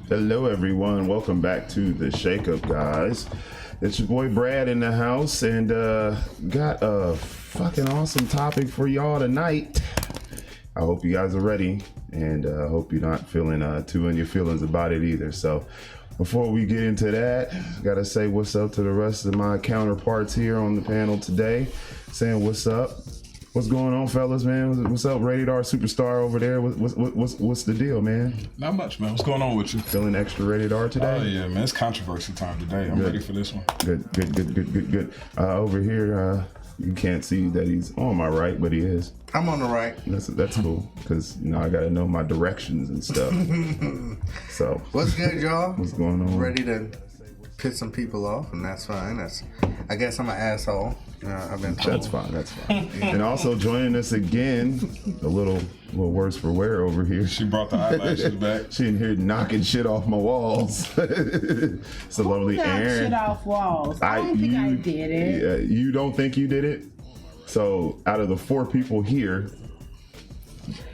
Hello, everyone. Welcome back to the Shake Up, guys. It's your boy Brad in the house, and got a fucking awesome topic for y'all tonight. I hope you guys are ready, and I hope you're not feeling too in your feelings about it either. So, before we get into that, gotta say what's up to the rest of my counterparts here on the panel today. Saying what's up. What's going on, fellas, man? What's up, Rated R Superstar over there? What's the deal, man? Not much, man. What's going on with you? Feeling extra Rated R today? Oh, yeah, man. It's controversy time today. I'm ready for this one. Good. Over here, you can't see that he's on my right, but he is. I'm on the right. That's cool, because, I got to know my directions and stuff. So. What's good, y'all? What's going on? Ready to piss some people off, and that's fine. I guess I'm an asshole. I've been told. That's fine. And also joining us again, a little worse for wear over here. She brought the eyelashes back. She in here knocking shit off my walls. It's a lovely Aaron. Shit off walls. I don't think I did it. Yeah, you don't think you did it? So out of the 4 people here,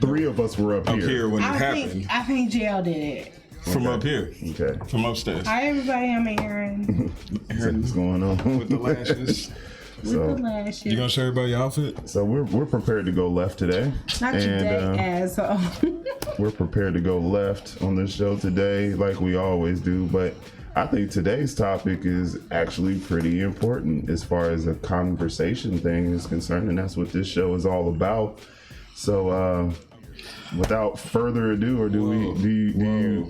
3 of us were up here when it happened. I think JL did it. From up here. Okay. From upstairs. Hi everybody, I'm Aaron. What's going on? With the lashes. With the lashes. You gonna show everybody your outfit? So we're prepared to go left today. Not today, asshole. We're prepared to go left on this show today, like we always do. But I think today's topic is actually pretty important as far as a conversation thing is concerned, and that's what this show is all about. So without further ado, or do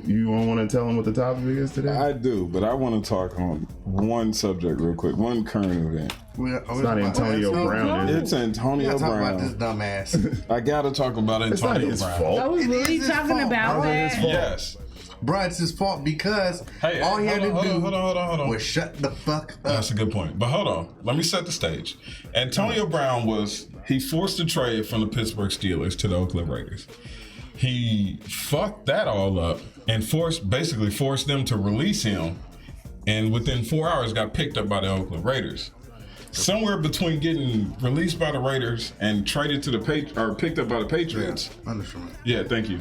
you want to tell them what the topic is today? I do, but I want to talk on one subject real quick, one current event. It's not Antonio Brown, is it? It's Antonio Talk Brown. about this dumbass. I gotta talk about It's not Antonio his Brown. fault. I was really his talking fault, about bro. that. Yes. Bro, it's his fault because Hey, all he had to do hold on. was shut the fuck up. That's a good point. But hold on. Let me set the stage. Antonio Brown he forced a trade from the Pittsburgh Steelers to the Oakland Raiders. He fucked that all up and basically forced them to release him, and within 4 hours got picked up by the Oakland Raiders. Somewhere between getting released by the Raiders and traded to picked up by the Patriots. Understand. Yeah, thank you.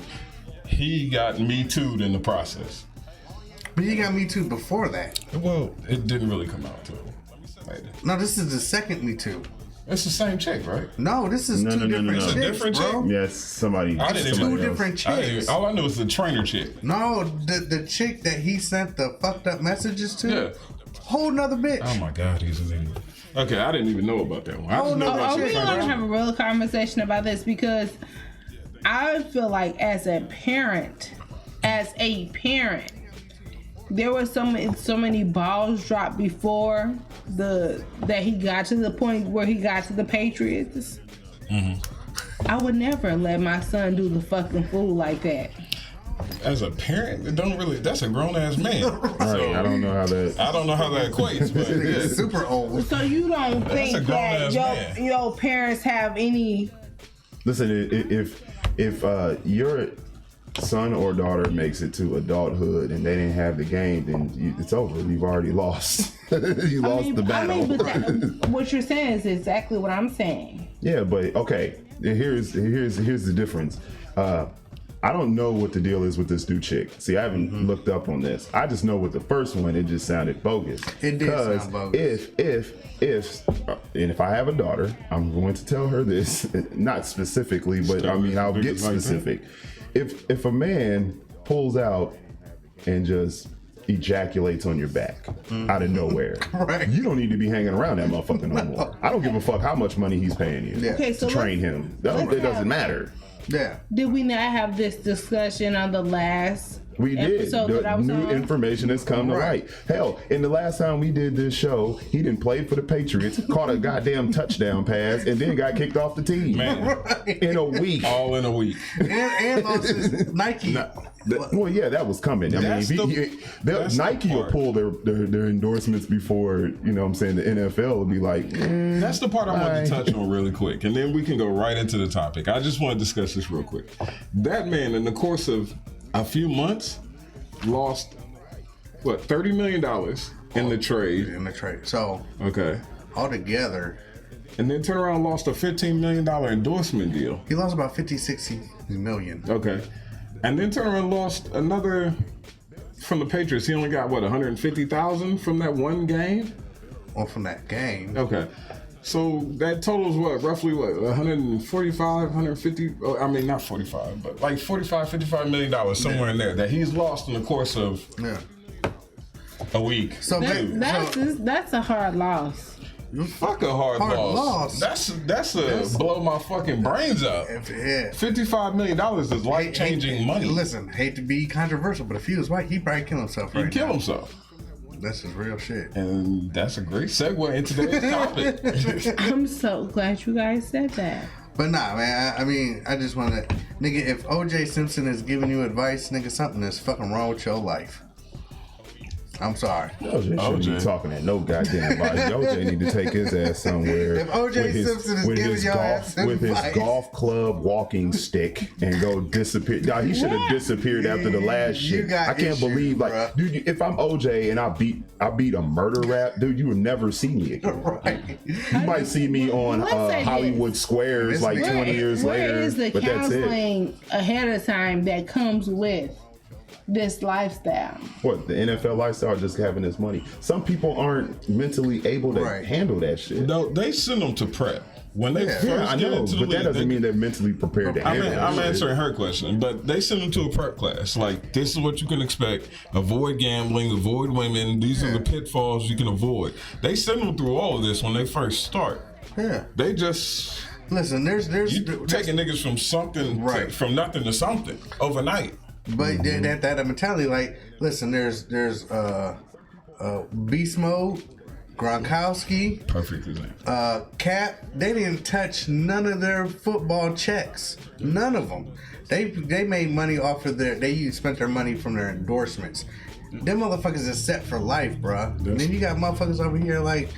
He got Me Too'd in the process. But he got Me Too before that. Well, it didn't really come out till later. No, this is the second Me Too. It's the same chick, right? No, this is two different chicks, Different bro. chick? Yes, somebody. I didn't somebody Two else. different chicks. All I knew was the trainer chick. No, the chick that he sent the fucked up messages to. Yeah. Whole nother bitch. Oh my God, he's an idiot. Okay, I didn't even know about that one. I just know about Are the we trainer going to chick. have a real conversation about this? Because I feel like as a parent, there were so many balls dropped before that he got to the point where he got to the Patriots. Mm-hmm. I would never let my son do the fucking fool like that. As a parent, it don't really. That's a grown ass man. Right, I don't know how that. Equates, but yeah. Super old. So you don't a think that grown-ass man. your parents have any? Listen, if your son or daughter makes it to adulthood and they didn't have the game, then it's over. You've already lost. You lost the battle. But what you're saying is exactly what I'm saying. Yeah, but okay. Here's the difference. I don't know what the deal is with this new chick. See, I haven't looked up on this. I just know with the first one, it just sounded bogus. It did sound bogus. If I have a daughter, I'm going to tell her this, not specifically, but I mean, I'll get specific. If a man pulls out and just ejaculates on your back out of nowhere, Right. you don't need to be hanging around that motherfucker no more. I don't give a fuck how much money he's paying you Yeah. Okay, to so train him. It doesn't matter. Yeah. Did we not have this discussion on the last We did. episode that I was New on? information has come to Right. light. Hell, in the last time we did this show, he didn't play for the Patriots, caught a goddamn touchdown pass, and then got kicked off the team. Man, In a week. all in a week. And lost his Nike. Well, yeah, that was coming. I That's mean, that's Nike the will part. pull their endorsements before, you know what I'm saying, the NFL will be like, That's the part I wanted to Bye. touch on really quick, and then we can go right into the topic. I just want to discuss this real quick. That man, in the course of a few months, lost what, $30 million in the trade. In the trade. So Okay. altogether, And then turn around and lost a $15 million endorsement deal. he lost about 50, 60 million. Okay. And then turn around and lost another from the Patriots, he only got what, 150,000 from that one game? Well, from that game. Okay. So that totals what, roughly what, 145, 150, I mean not 45, but like 45, $55 million somewhere in there that he's lost in the course of a week. So That's a hard loss. Fuck a hard loss. That's blow my fucking brains up. Yeah. $55 million is life-changing money. Listen, hate to be controversial, but if he was white, he'd probably kill himself right He'd kill now. himself. That's just real shit. And that's a great segue into today's topic. I'm so glad you guys said that. But nah, man, I mean, I just want to... Nigga, if O.J. Simpson is giving you advice, nigga, something is fucking wrong with your life. I'm sorry. OJ shouldn't be talking at no goddamn advice. OJ need to take his ass somewhere. If O.J. Simpson is giving your ass with his advice. golf club walking stick and go disappear. Nah, he should have disappeared after the last You shit. got I can't issues, believe, like, bruh. dude, if I'm OJ and I beat a murder rap, dude, you will never see me again. Right. You might see me on Let's say Hollywood Squares This like man- 20 years Where later, is the but that's it. counseling ahead of time that comes with this lifestyle? What, the NFL lifestyle, just having this money? Some people aren't mentally able to Right. handle that shit. No, they send them to prep. When they first Yeah, I get know, into the but that league, doesn't mean they're mentally prepared to handle that I'm shit. answering her question, but they send them to a prep class. Like, this is what you can expect. Avoid gambling, avoid women. These are the pitfalls you can avoid. They send them through all of this when they first start. Yeah. They just... Listen, there's You taking niggas from something, Right. from nothing to something overnight. But that mentality, like, listen, there's Beast Mode, Gronkowski, Perfect example. Cap. They didn't touch none of their football checks. None of them. They made money off of they spent their money from their endorsements. Them motherfuckers is set for life, bruh. And then you got motherfuckers over here like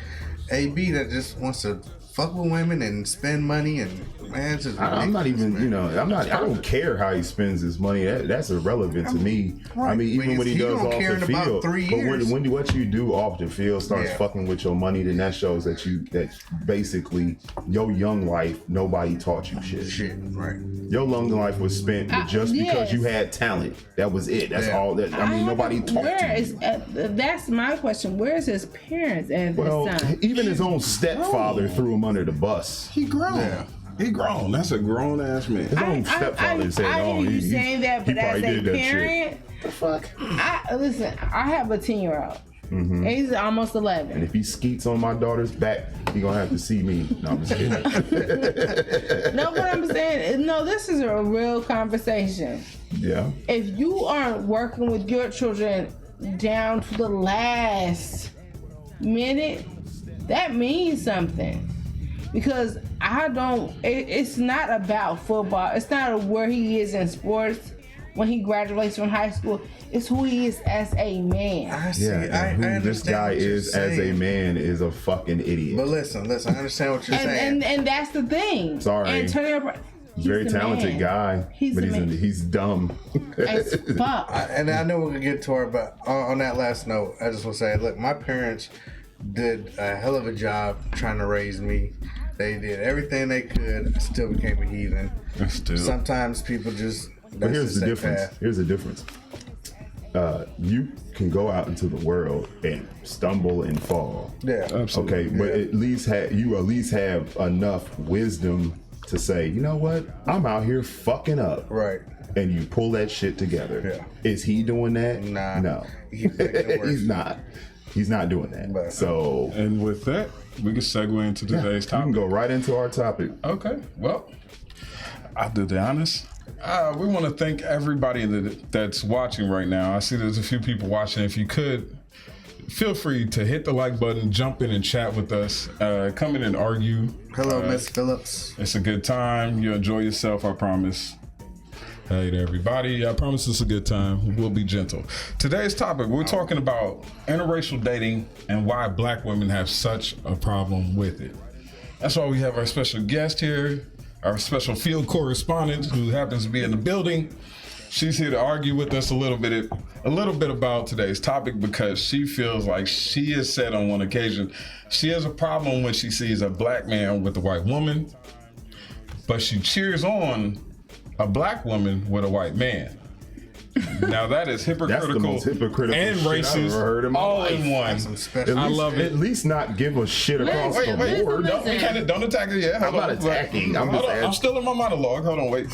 AB that just wants to fuck with women and spend money, and man, it's just I'm not ridiculous, even, man. I don't care how he spends his money. That's irrelevant to me. Right. I mean, even Because when he he does don't off care the in about field. 3 But years. when what you do off the field starts Yeah. fucking with your money, then that shows that basically your young life, nobody taught you shit. Shit, right? Your young life was spent with just because yes. you had talent. That was it. That's Yeah. all. I mean, nobody taught Where you. is that's my question. Where is his parents at Well, this time? even his own stepfather threw him under the bus. He grown. Yeah. He grown. That's a grown ass man. His own stepfather said, I "Oh, hear you he saying that, but he as probably a did that shit." parent, The fuck? listen. I have a 10-year-old. Mm-hmm. He's almost 11. And if he skeets on my daughter's back, he gonna have to see me. No, I'm just kidding. No, what I'm saying, no, this is a real conversation. Yeah. If you aren't working with your children down to the last minute, that means something. Because it's not about football. It's not where he is in sports when he graduates from high school. It's who he is as a man. I see. Yeah. I And who understand this guy what you're is as a saying. man is a fucking idiot. But listen, I understand what you're saying. And that's the thing. Sorry. Antonio Brown, he's Very the talented man. guy, He's but the man. he's dumb. As fuck. And I know we're gonna get to her, but on that last note, I just want to say, look, my parents did a hell of a job trying to raise me. They did everything they could. I still became a heathen. Still. Sometimes people just. But here's just the their difference. path. Here's the difference. You can go out into the world and stumble and fall. Yeah. Absolutely. Okay, but at least you at least have enough wisdom to say, you know what? I'm out here fucking up. Right. And you pull that shit together. Yeah. Is he doing that? Nah. No. He keeps making it worse. He's not. He's not doing that. But- So And with that, we can segue into today's you can topic. go right into our topic. Okay, well, I'll do the honors. We want to thank everybody that's watching right now. I see there's a few people watching. If you could, feel free to hit the like button, jump in and chat with us, come in and argue. Hello, Miss Phillips. It's a good time. You'll enjoy yourself, I promise. Hey to everybody. I promise it's a good time. We'll be gentle. Today's topic, we're talking about interracial dating and why black women have such a problem with it. That's why we have our special guest here, our special field correspondent who happens to be in the building. She's here to argue with us a little bit about today's topic because she feels like she has said on one occasion she has a problem when she sees a black man with a white woman, but she cheers on a black woman with a white man. Now that is hypocritical, That's the most hypocritical and shit I've racist ever heard in my all life. in one. That's some special. I love it. At least not give a shit across Listen, the Wait, board. don't attack it yet. I'm not attacking. I'm just I'm still in my monologue. Hold on, wait.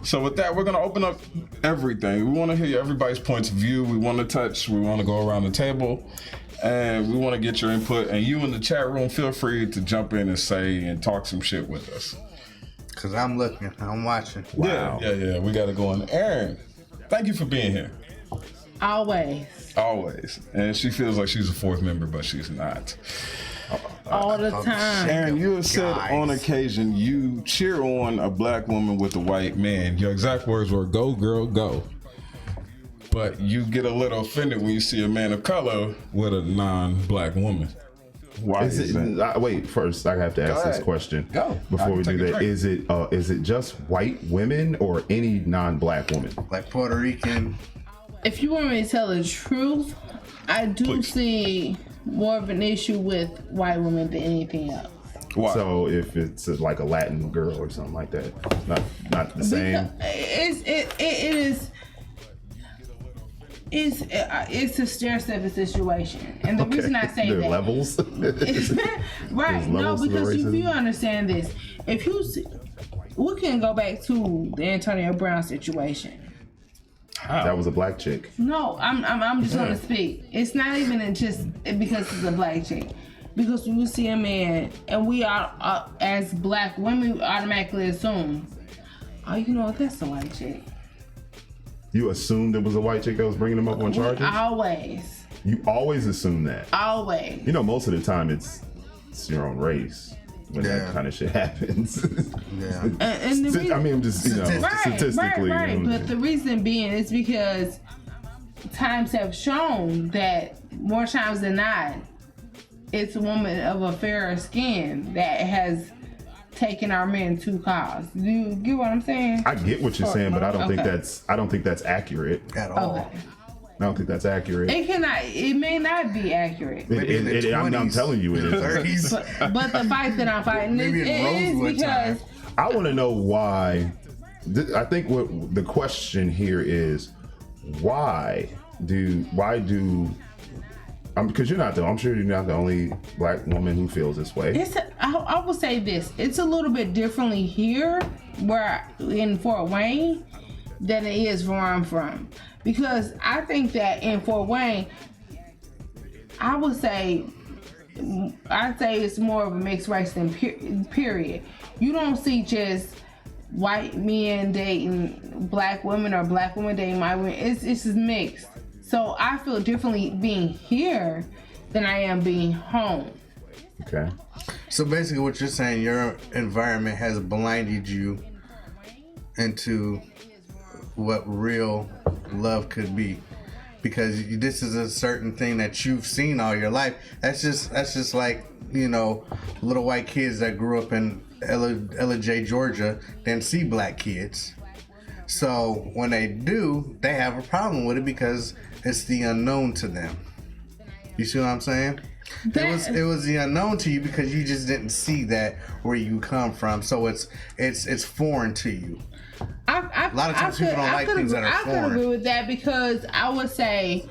So with that, we're gonna open up everything. We want to hear everybody's points of view. We want to touch. We want to go around the table, and we want to get your input. And you in the chat room, feel free to jump in and say and talk some shit with us. Cause I'm looking, I'm watching. Wow. Yeah. We gotta go on. Aaron, thank you for being here. Always. Always. And she feels like she's a fourth member, but she's not. All the time. Aaron, you have said Guys. on occasion you cheer on a black woman with a white man. Your exact words were "Go, girl, go." But you get a little offended when you see a man of color with a non-black woman. Why is that? Wait, first I have to ask this ahead. question. Go. Before I we can do take a that. drink. Is it just white women or any non-black woman? Like Puerto Rican. If you want me to tell the truth, I do Please. see more of an issue with white women than anything else. Why? So if it's like a Latin girl or something like that, not the same. It's a stair-stepping situation, and the reason I say there are that, levels. right? There's No, levels to the because if racism. you understand this, if you see, we can go back to the Antonio Brown situation. That was a black chick. No, I'm just gonna speak. It's not even just because it's a black chick. Because when you see a man, and we are as black women, we automatically assume, oh, you know what, that's a white chick. You assumed it was a white chick that was bringing them up on charges? Always, You always assume that. always. You know, most of the time it's your own race when Yeah. that kind of shit happens. Yeah. And the reason, I mean, I'm just, statistically. Right. you know, But the reason being is because times have shown that more times than not, it's a woman of a fairer skin that has taken our men to cause. Do you get what I'm saying? I get what you're saying, but I don't think Okay. that's accurate. At all. Okay. I don't think that's accurate. It may not be accurate. Maybe in the I'm 20s, telling you it is. 30s. But the fight that I'm fighting Maybe is, in it is Rosewood because time. I want to know why. I think what the question here is, why do because you're not the. I'm sure you're not the only black woman who feels this way. I will say this. It's a little bit differently here where in Fort Wayne than it is where I'm from. Because I think that in Fort Wayne, I'd say it's more of a mixed race than period. You don't see just white men dating black women or black women dating white women. It's just mixed. So I feel differently being here than I am being home. Okay. So basically what you're saying, your environment has blinded you into what real love could be. Because this is a certain thing that you've seen all your life. That's just like, you know, little white kids that grew up in LJ, Georgia, didn't see black kids. So when they do, they have a problem with it because it's the unknown to them. You see what I'm saying? It was the unknown to you because you just didn't see that where you come from. So it's foreign to you. A lot of times people don't like things that are I could foreign. agree with that because I would say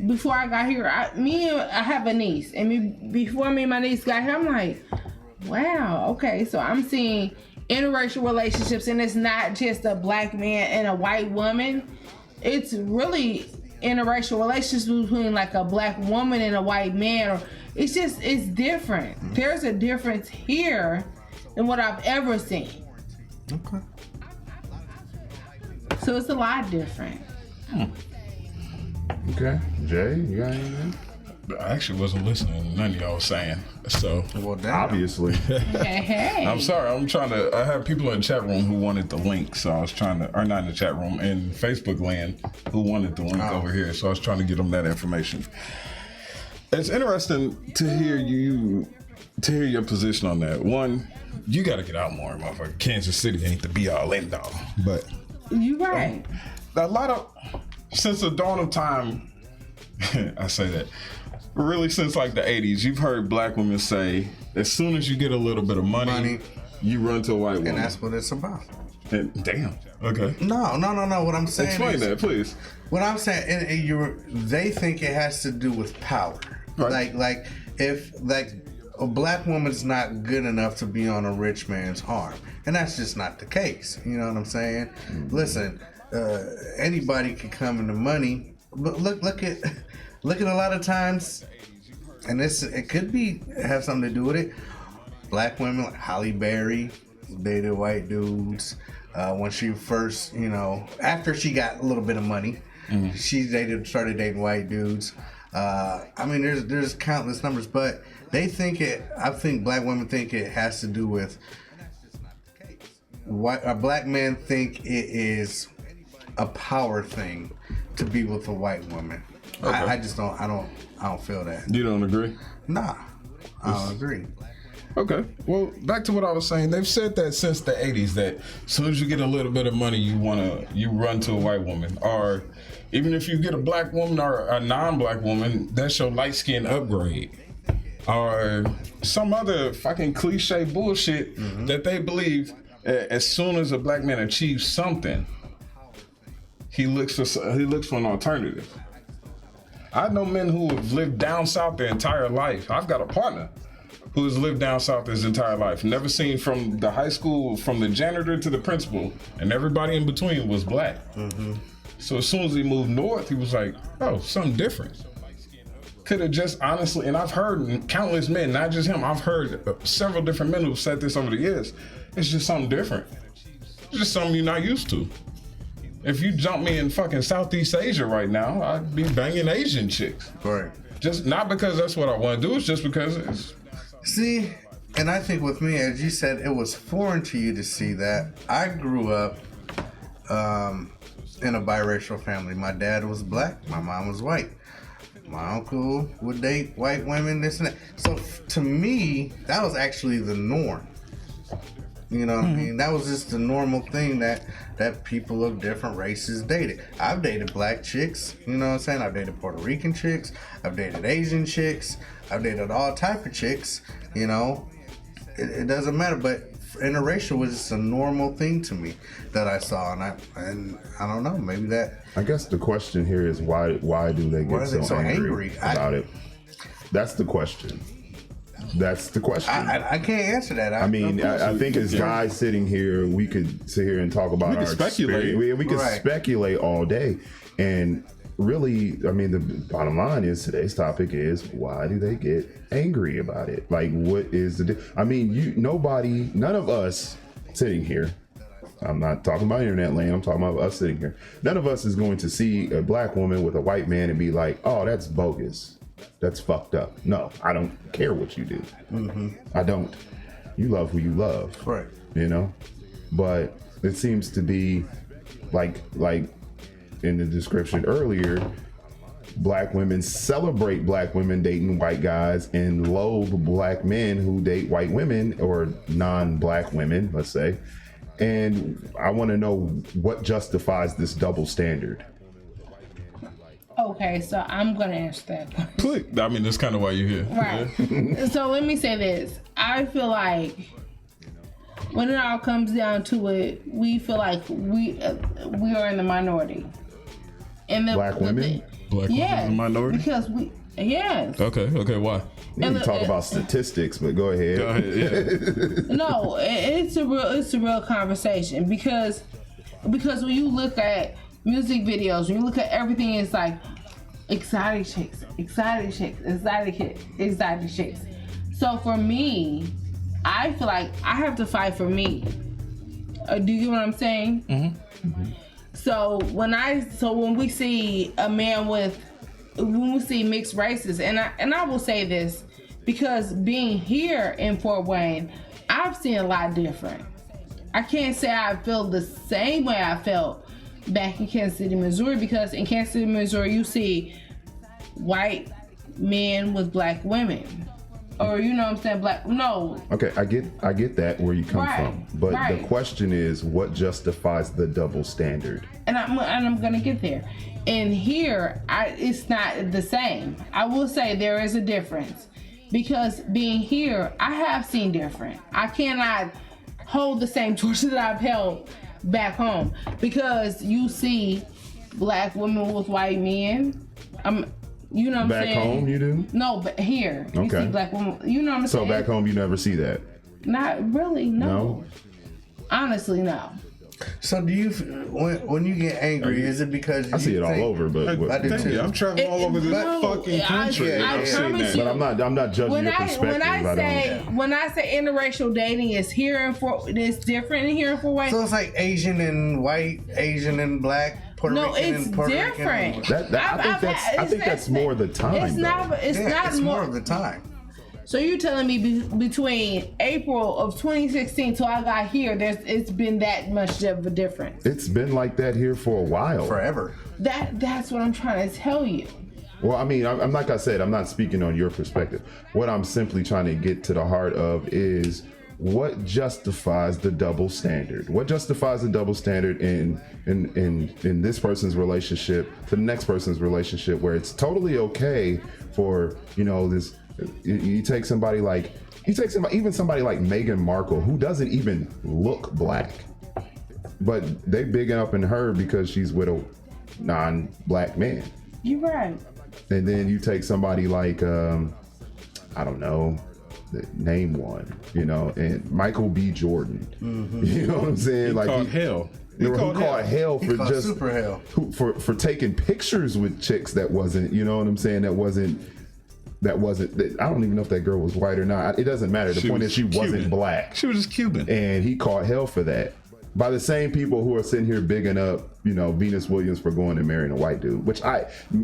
before I got here, I have a niece, and before me and my niece got here, I'm like, wow, okay, so I'm seeing interracial relationships, and it's not just a black man and a white woman. It's really interracial relationships between like a black woman and a white man. Or it's different. There's a difference here than what I've ever seen. Okay. So it's a lot different. Okay. Jay, you got anything? I actually wasn't listening to none of y'all was saying. So Well, damn. Obviously. Hey. I'm sorry. I have people in the chat room who wanted the link, so I was trying to, or not in the chat room, in Facebook land, who wanted the link over here. So I was trying to get them that information. It's interesting to hear your position on that. One, you got to get out more, motherfucker. Kansas City ain't the be all end all, but You right. a lot of, since the dawn of time, I say that, really since like the 80s, you've heard black women say, as soon as you get a little bit of money. You run to a white woman. And that's what it's about. Damn. Okay. No. What I'm saying Explain is, that, please. what I'm saying, they think it has to do with power. Right. Like if a black woman's not good enough to be on a rich man's arm, and that's just not the case. You know what I'm saying? Listen, anybody can come into money, but look at a lot of times, and it could have something to do with it. Black women like Halle Berry dated white dudes. When she first, after she got a little bit of money, she started dating white dudes. There's countless numbers, but I think black women think it has to do with black men think it is a power thing to be with a white woman. Okay. I just don't feel that. You don't agree? Nah, I don't agree. Okay. Well, back to what I was saying. They've said that since the 80s that as soon as you get a little bit of money, you run to a white woman. Or even if you get a black woman or a non-black woman, that's your light skin upgrade. Or some other fucking cliche bullshit that they believe as soon as a black man achieves something, he looks for an alternative. I know men who have lived down south their entire life. I've got a partner who has lived down south his entire life. Never seen from the high school, from the janitor to the principal, and everybody in between was black. So as soon as he moved north, he was like, oh, something different. Could have just honestly, and I've heard countless men, not just him, I've heard several different men who've said this over the years. It's just something different. It's just something you're not used to. If you jump me in fucking Southeast Asia right now, I'd be banging Asian chicks. Right. Just not because that's what I want to do, it's just because it's... See, and I think with me, as you said, it was foreign to you to see that. I grew up in a biracial family. My dad was black, my mom was white. My uncle would date white women, this and that. So to me, that was actually the norm. You know what I mean? That was just the normal thing that people of different races dated. I've dated black chicks, you know what I'm saying? I've dated Puerto Rican chicks. I've dated Asian chicks. I've dated all type of chicks, you know. It doesn't matter, but interracial was just a normal thing to me that I saw, and I don't know, maybe that. I guess the question here is why do they get so angry about it? That's the question. That's the question. I can't answer that. I think as guys sitting here, we could sit here and talk about our speculate. We could speculate all day. And really, I mean, the bottom line is today's topic is why do they get angry about it? Like, what is none of us sitting here, I'm not talking about internet land, I'm talking about us sitting here. None of us is going to see a black woman with a white man and be like, oh, that's bogus. That's fucked up. No, I don't care what you do. I don't. You love who you love. Right. You know? But it seems to be like in the description earlier, black women celebrate black women dating white guys and loathe black men who date white women or non-black women, let's say. And I want to know what justifies this double standard. Okay, so I'm gonna answer that question. Please. I mean, that's kind of why you're here. Right. So let me say this. I feel like when it all comes down to it, we feel like we are in the minority. And Black women? Black women in the minority? Because yes. Okay, why? We can talk about statistics, but go ahead. Go ahead, yeah. No, it's a real conversation because when you look at music videos, when you look at everything, it's like exotic chicks. So for me, I feel like I have to fight for me. Do you get what I'm saying? Mm-hmm. So when we see a man when we see mixed races, and I will say this because being here in Fort Wayne, I've seen a lot different. I can't say I feel the same way I felt back in Kansas City, Missouri, because in Kansas City, Missouri, you see white men with black women. Or, you know what I'm saying? No. Okay, I get that where you come from. But the question is, what justifies the double standard? And I'm going to get there. And here, it's not the same. I will say there is a difference. Because being here, I have seen different. I cannot hold the same torch that I've held back home because you see black women with white men. You know what I'm Back saying? home, you do? No, but here you Okay. see black women. You know what I'm So saying? back home, you never see that. Not really. No. No? Honestly, no. So do you, when you get angry, is it because I see it all over, but I do too. I'm traveling all over this No, fucking country. I I've seen promise that. you. but I'm not judging your perspective. When I say interracial dating is it's different in here for white. So it's like Asian and white, Asian and black, Puerto No, Rican it's and Puerto different. Rican. I think that's more the time. It's not. It's Yeah, not it's more of the time. So you're telling me between April of 2016 till I got here, it's been that much of a difference. It's been like that here for a while. Forever. That's what I'm trying to tell you. Well, I mean, I'm like I said, I'm not speaking on your perspective. What I'm simply trying to get to the heart of is what justifies the double standard. What justifies the double standard in this person's relationship to the next person's relationship, where it's totally okay for this. You take somebody like even somebody like Meghan Markle, who doesn't even look black, but they bigging up in her because she's with a non-black man. You're right. And then you take somebody like I don't know, name one, and Michael B. Jordan. You know what I'm saying? He called hell. He called hell for called just super hell. for taking pictures with chicks that wasn't, you know what I'm saying? That wasn't. I don't even know if that girl was white or not. It doesn't matter. The point is she wasn't black. She was just Cuban. And he caught hell for that. By the same people who are sitting here bigging up, Venus Williams for going and marrying a white dude, which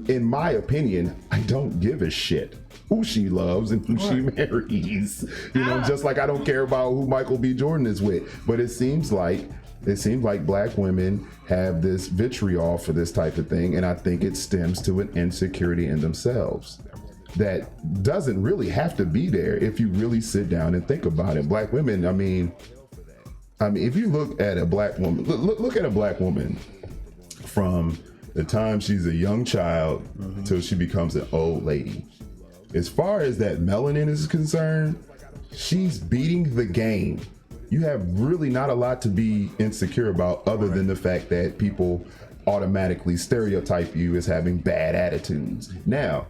in my opinion, I don't give a shit who she loves and who she marries. Just like I don't care about who Michael B. Jordan is with. But it seems like black women have this vitriol for this type of thing, and I think it stems to an insecurity in themselves that doesn't really have to be there if you really sit down and think about it. Black women, I mean, if you look at a black woman, look at a black woman from the time she's a young child till she becomes an old lady. As far as that melanin is concerned, she's beating the game. You have really not a lot to be insecure about other than the fact that people automatically stereotype you as having bad attitudes. Now,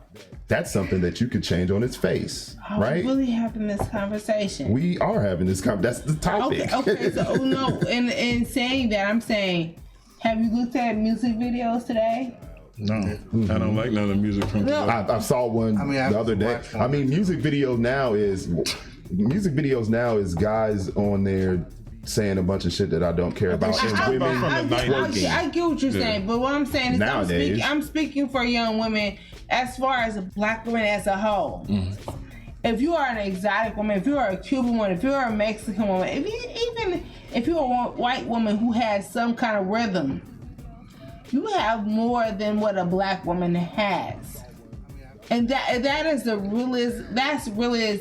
that's something that you could change on its face, right? We're really having this conversation. We are having this conversation. That's the topic. Okay. So no, in saying that, I'm saying, have you looked at music videos today? No, I don't like none of the music from No. I saw one the other day. I mean, music videos now is guys on there saying a bunch of shit that I don't care about. And women twerking. I get what you're saying, but what I'm saying is Nowadays. I'm speaking for young women as far as black women as a whole. If you are an exotic woman, if you are a Cuban woman, if you're a Mexican woman, even if you're a white woman who has some kind of rhythm, you have more than what a black woman has. And that is the realest, that's really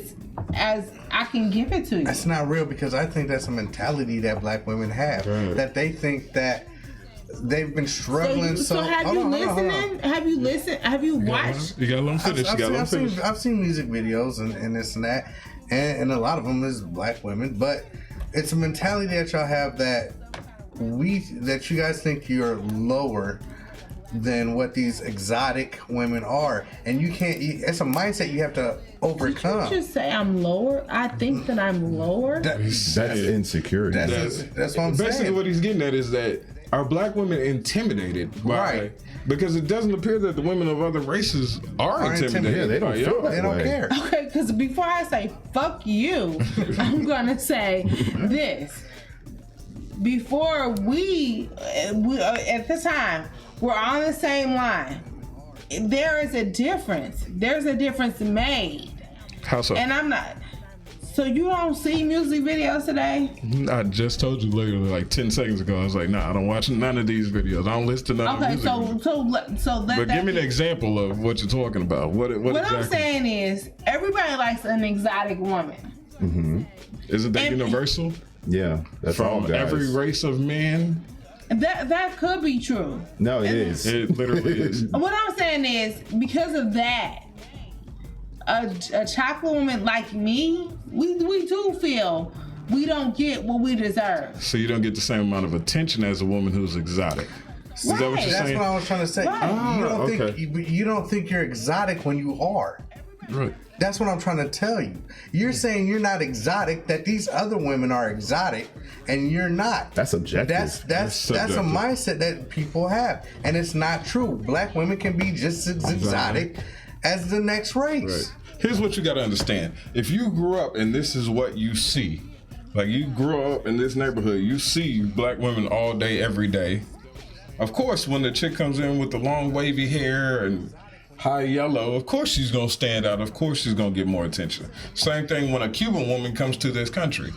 as I can give it to you. That's not real, because I think that's a mentality that black women have. That they think that they've been struggling. So have you listened? Have you listened? Have you watched? You gotta let them finish. I've seen music videos and this and that, and a lot of them is black women. But it's a mentality that y'all have that you guys think you're lower than what these exotic women are, and you can't. It's a mindset you have to overcome. Did you just say I'm lower? I think that I'm lower. That's insecurity. That's what I'm Basically, saying. what he's getting at is that are black women intimidated by? Right. Because it doesn't appear that the women of other races are intimidated. Yeah, they don't by feel y'all. that They don't way. care. Okay, because before I say fuck you, I'm gonna say this. Before we at the time, we're on the same line. There is a difference. There's a difference made. How so? And I'm not. So you don't see music videos today? I just told you literally like 10 seconds ago. I was like, nah, I don't watch none of these videos. I don't listen to none of Okay, music videos. so let But that give me an be- example of what you're talking about. What What exactly? I'm saying is, everybody likes an exotic woman. Isn't that And- universal? Yeah, that's all From guys. every race of man? That could be true. No, it is. It literally is. What I'm saying is, because of that, a chocolate woman like me, we do feel we don't get what we deserve. So you don't get the same amount of attention as a woman who's exotic. Is that what you're Right. That's saying? what I was trying to say. Right. You don't okay. think you don't think you're exotic when you are. Right. That's what I'm trying to tell you. You're saying you're not exotic, that these other women are exotic, and you're not. That's objective. That's a subjective. mindset that people have, and it's not true. Black women can be just as exotic as the next race. Right. Here's what you got to understand. If you grew up and this is what you see, like you grew up in this neighborhood, you see black women all day, every day. Of course, when the chick comes in with the long wavy hair and high yellow, of course she's going to stand out. Of course she's going to get more attention. Same thing when a Cuban woman comes to this country.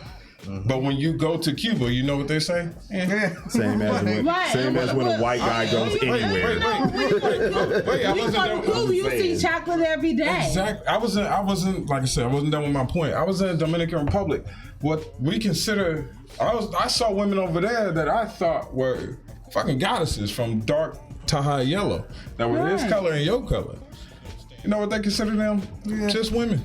But when you go to Cuba, you know what they say? Same as when, Right. same as when a white guy goes anywhere. Wait, I You wasn't go to done. Cuba, you see chocolate every day. Exactly. I wasn't like I said, I wasn't done with my point. I was in the Dominican Republic. What we consider, I saw women over there that I thought were fucking goddesses from dark to high yellow that were his Right. color and your color. You know what they consider them? Just women.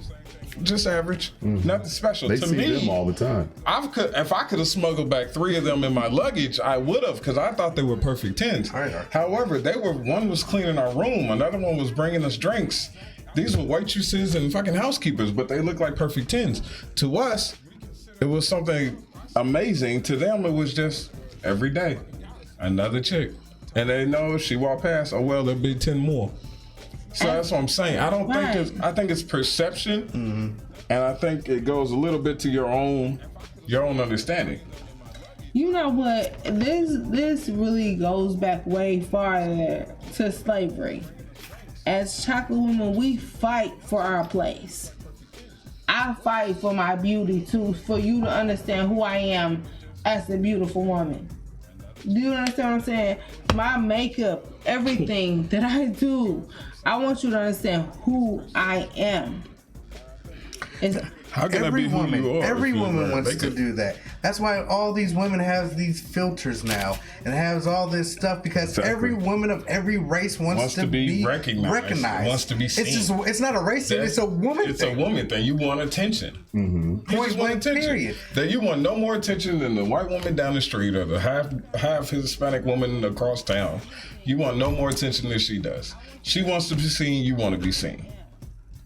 Just average. Nothing special. They to see me, them all the time. if I could have smuggled back 3 of them in my luggage, I would have, because I thought they were perfect 10s. Right. However, one was cleaning our room, another one was bringing us drinks. These were waitresses and fucking housekeepers, but they looked like perfect 10s. To us, it was something amazing. To them, it was just every day, another chick. And they know if she walked past, oh well, there'll be 10 more. So that's what I'm saying. I don't Right. think I think it's perception, and I think it goes a little bit to your own understanding. You know what? This really goes back way farther to slavery. As chocolate women, we fight for our place. I fight for my beauty too, for you to understand who I am as a beautiful woman. Do you understand what I'm saying? My makeup, everything that I do, I want you to understand who I am. It's, How can Every that be woman, who you are? every if you woman are? wants They to could- do that. That's why all these women have these filters now and has all this stuff because Exactly. every woman of every race wants to be recognized. wants to be seen. It's not a race thing. It's a woman It's thing. a woman thing. You want attention. You Point just want blank, attention. period. That you want no more attention than the white woman down the street or the half Hispanic woman across town. You want no more attention than she does. She wants to be seen. You want to be seen.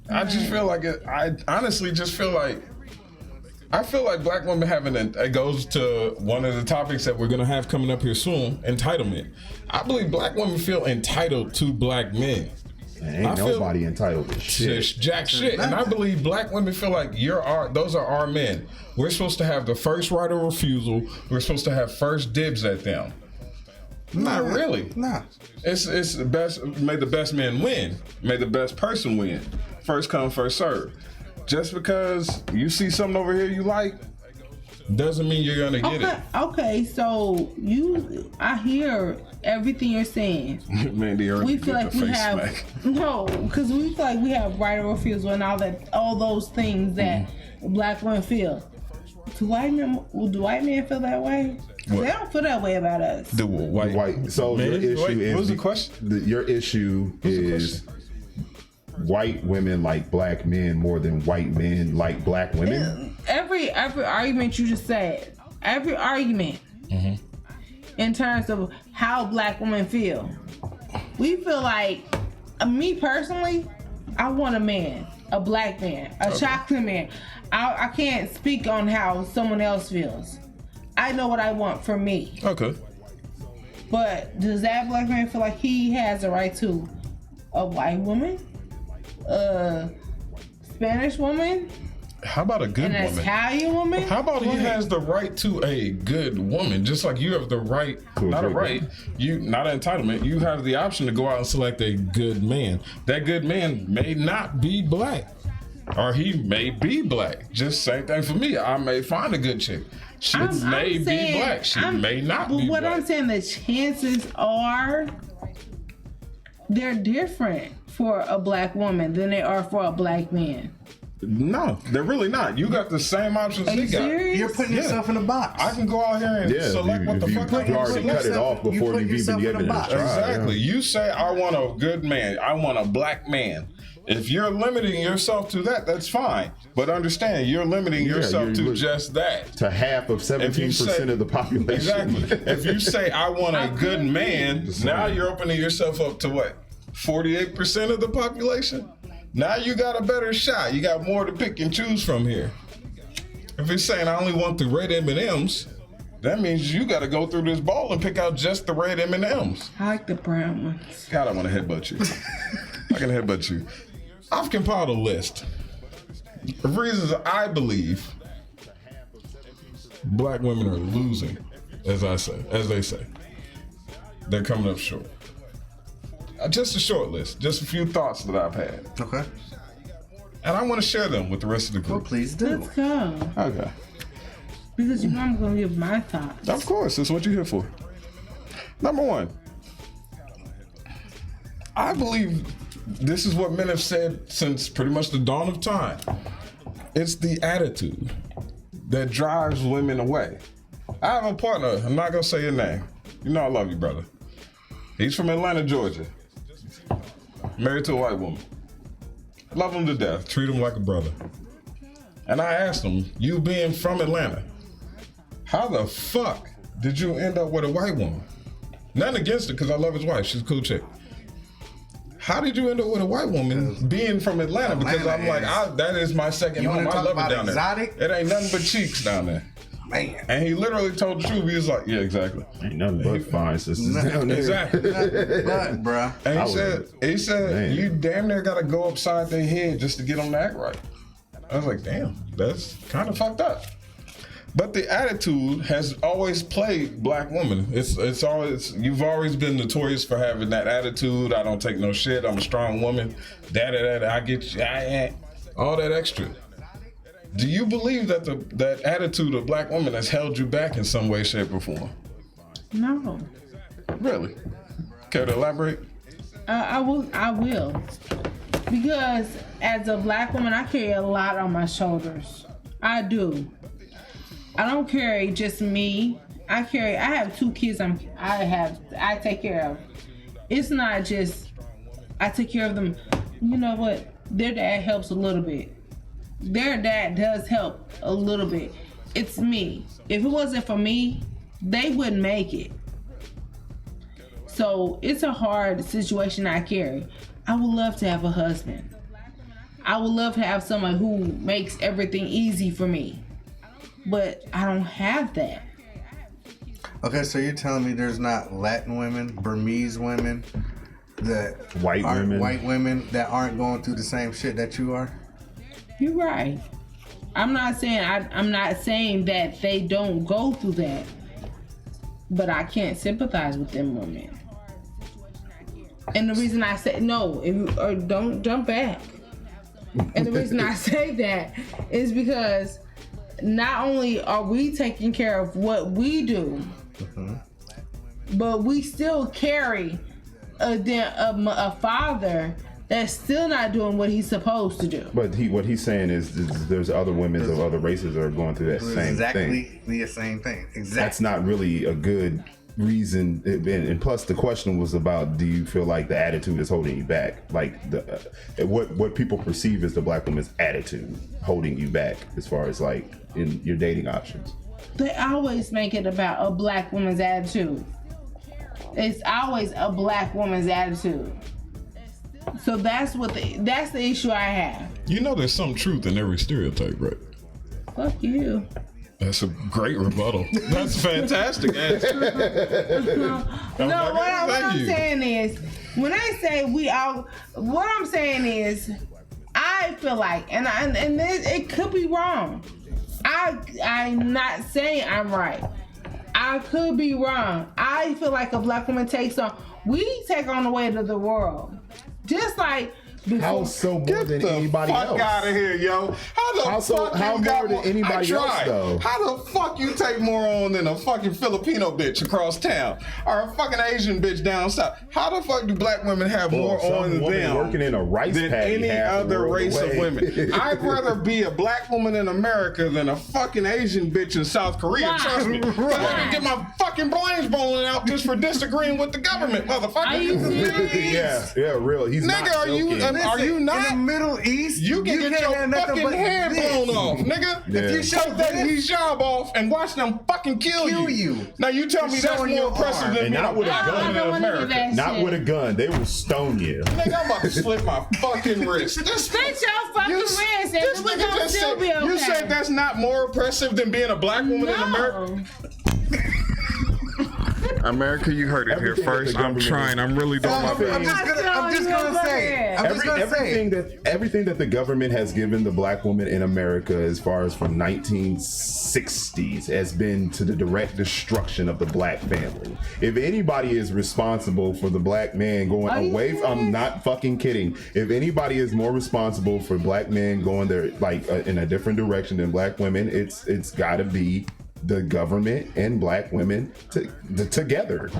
I just feel like it. I honestly just feel like. I feel like black women having it goes to one of the topics that we're gonna have coming up here soon, entitlement. I believe black women feel entitled to black men. Ain't I feel- nobody entitled to shit. Jack shit. And I believe black women feel like those are our men. We're supposed to have the first right of refusal. We're supposed to have first dibs at them. Not really. Nah. It's the best. May the best man win. May the best person win. First come, first serve. Just because you see something over here you like, doesn't mean you're gonna get okay, so I hear everything you're saying. it. Mandy already We feel get like the we face have smack. no, because we feel like we have right of refusal and all those things that black women feel. Do white men feel that way? What? They don't feel that way about us. The white. White. So Man, your issue wait, is what was the question? your issue the is white women like black men more than white men like black women. Every argument you just said, every argument in terms of how black women feel, we feel like, me personally, I want a man, a black man, a chocolate man. I can't speak on how someone else feels. I know what I want for me. Okay. But does that black man feel like he has a right to a white woman, a Spanish woman, How about a good an woman? Italian woman? How about he has the right to a good woman, just like you have the right, To a not a great right, not an entitlement. You have the option to go out and select a good man. That good man may not be black, or he may be black. Just same thing for me. I may find a good chick. She may be black. She may not but be what black. I'm saying, the chances are they're different for a black woman than they are for a black man. No, they're really not. You got the same options Are he you got. serious? You're putting Yeah. yourself in a box. I can go out here and Yeah, select what the fuck I you want to already select. cut it off You before put you've yourself even in a given it a box. try. Exactly. yeah. You say I want a good man. I want a black man. If you're limiting yourself to that, that's fine. But understand, you're limiting yourself to just that. To half of 17% of the population. Exactly. If you say, I want a good man, now you're opening yourself up to what? 48% of the population? Now you got a better shot. You got more to pick and choose from here. If it's saying I only want the red M&Ms, that means you got to go through this bowl and pick out just the red M&Ms. I like the brown ones. God, I want to headbutt you. I can headbutt you. I've compiled a list of reasons I believe black women are losing, as they say. They're coming up short. Just a short list, just a few thoughts that I've had. Okay. And I want to share them with the rest of the Well, group. please do. Let's go. Okay. Because you know I'm going to give my thoughts. Of course, that's what you're here for. Number one, I believe this is what men have said since pretty much the dawn of time. It's the attitude that drives women away. I have a partner, I'm not going to say your name. You know I love you, brother. He's from Atlanta, Georgia. Married to a white woman. Love him to death. Treat him like a brother. And I asked him, you being from Atlanta, how the fuck did you end up with a white woman? Nothing against it, because I love his wife. She's a cool chick. How did you end up with a white woman being from Atlanta? Because I'm like, that is my second home. I love it down exotic? there. It ain't nothing but cheeks down there. Man. And he literally told the truth. He was like, yeah, exactly. Ain't nothing but fine sisters down there. Exactly. But, bruh. And he said, man. you damn near got to go upside their head just to get them to act right. I was like, damn, that's kind of fucked up. But the attitude has always plagued black women. It's always, you've always been notorious for having that attitude. I don't take no shit. I'm a strong woman. I get you. All that extra. Do you believe that that attitude of black women has held you back in some way, shape, or form? No. Really? Care to elaborate? I will. Because as a black woman, I carry a lot on my shoulders. I do. I don't carry just me. I have 2 kids I take care of. It's not just I take care of them. You know what? Their dad helps a little bit. Their dad does help a little bit. It's me. If it wasn't for me, they wouldn't make it. So it's a hard situation I carry. I would love to have a husband. I would love to have someone who makes everything easy for me. But I don't have that. Okay, so you're telling me there's not Latin women, Burmese women, White women that aren't going through the same shit that you are? You're right. I'm not saying that they don't go through that, but I can't sympathize with them women. And the reason I say no, don't jump back. And the reason I say that is because not only are we taking care of what we do, but we still carry a father that's still not doing what he's supposed to do. But what he's saying is there's other women of other races that are going through that same thing. Exactly the same thing. Exactly. That's not really a good reason. And plus, the question was about: do you feel like the attitude is holding you back? Like what people perceive as the black woman's attitude holding you back, as far as like in your dating options. They always make it about a black woman's attitude. It's always a black woman's attitude. So that's the issue I have. You know there's some truth in every stereotype, right? Fuck you. That's a great rebuttal. That's a fantastic answer. No, what I'm saying is, when I say what I'm saying is, I feel like, and it could be wrong. I'm not saying I'm right. I could be wrong. I feel like a black woman we take on the weight of the world. Just like before. How so more than anybody else? Get the fuck out of here, yo. How more than anybody else, though? How the fuck you take more on than a fucking Filipino bitch across town or a fucking Asian bitch down south? How the fuck do black women have more on them working in a rice than paddy any other race of women? I'd rather be a black woman in America than a fucking Asian bitch in South Korea. Wow. Trust me. I get my fucking brains blown out just for disagreeing with the government, motherfucker. Are you serious? yeah, real. He's Nigga, not are you joking. Listen, Are you not? in the Middle East? You can get can't your have nothing fucking but head this. blown off, nigga. Yeah. If you take that hijab off and watch them fucking kill you. Now you tell me that's Showing more your impressive arm. than And being not a with a black gun. woman I in don't wanna do America. that Not shit. with a gun. They will stone you. Nigga, I'm about to slit my fucking wrist. This Split your fucking wrist and this we're nigga gonna just still said, be okay. you said that's not more impressive than being a black woman in America? America, you heard it here Everything that first. the I'm government trying. I'm really doing my I'm best. just gonna say. Everything that the government has given the black woman in America, as far as from 1960s, has been to the direct destruction of the black family. If anybody is responsible for the black man going Are you away, serious? I'm not fucking kidding. If anybody is more responsible for black men going there in a different direction than black women, it's got to be the government and black women together.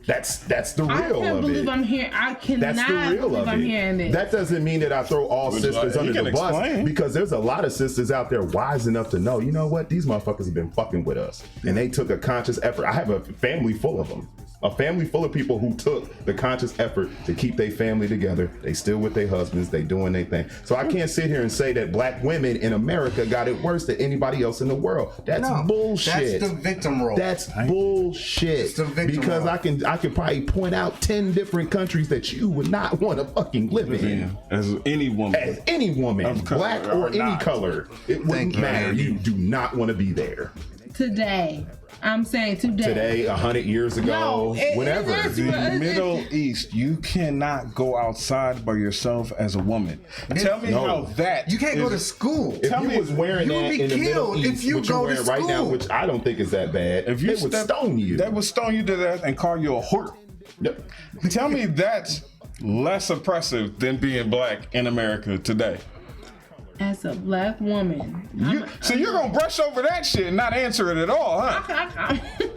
That's the I real can't of believe it. I'm here. I cannot That's the real believe of I'm hearing it. this. That doesn't mean that I throw all sisters you under can the bus, explain. because there's a lot of sisters out there wise enough to know, you know what, these motherfuckers have been fucking with us, and they took a conscious effort. I have a family full of them. A family full of people who took the conscious effort to keep their family together. They still with their husbands. They doing their thing. So I can't sit here and say that black women in America got it worse than anybody else in the world. That's bullshit. That's the victim role. That's bullshit. It's the victim because role. I could probably point out 10 different countries that you would not want to fucking live in. As any woman. As any woman, Of color black or or any not. color, it wouldn't you, matter. Andy. You do not want to be there. Today. I'm saying today. Today, 100 years ago, No, it whenever. is- The It's- Middle East, you cannot go outside by yourself as a woman. Tell me No. how that You can't go to is- school. If Tell you me, was wearing you would that be in the Middle killed if East, you what you're go to wearing right now, school. which I don't think is that bad, If you they would step- stone you. They would stone you to death and call you a whore. Yep. Tell me that's less oppressive than being black in America today. As a black woman. So you're gonna brush over that shit and not answer it at all, huh?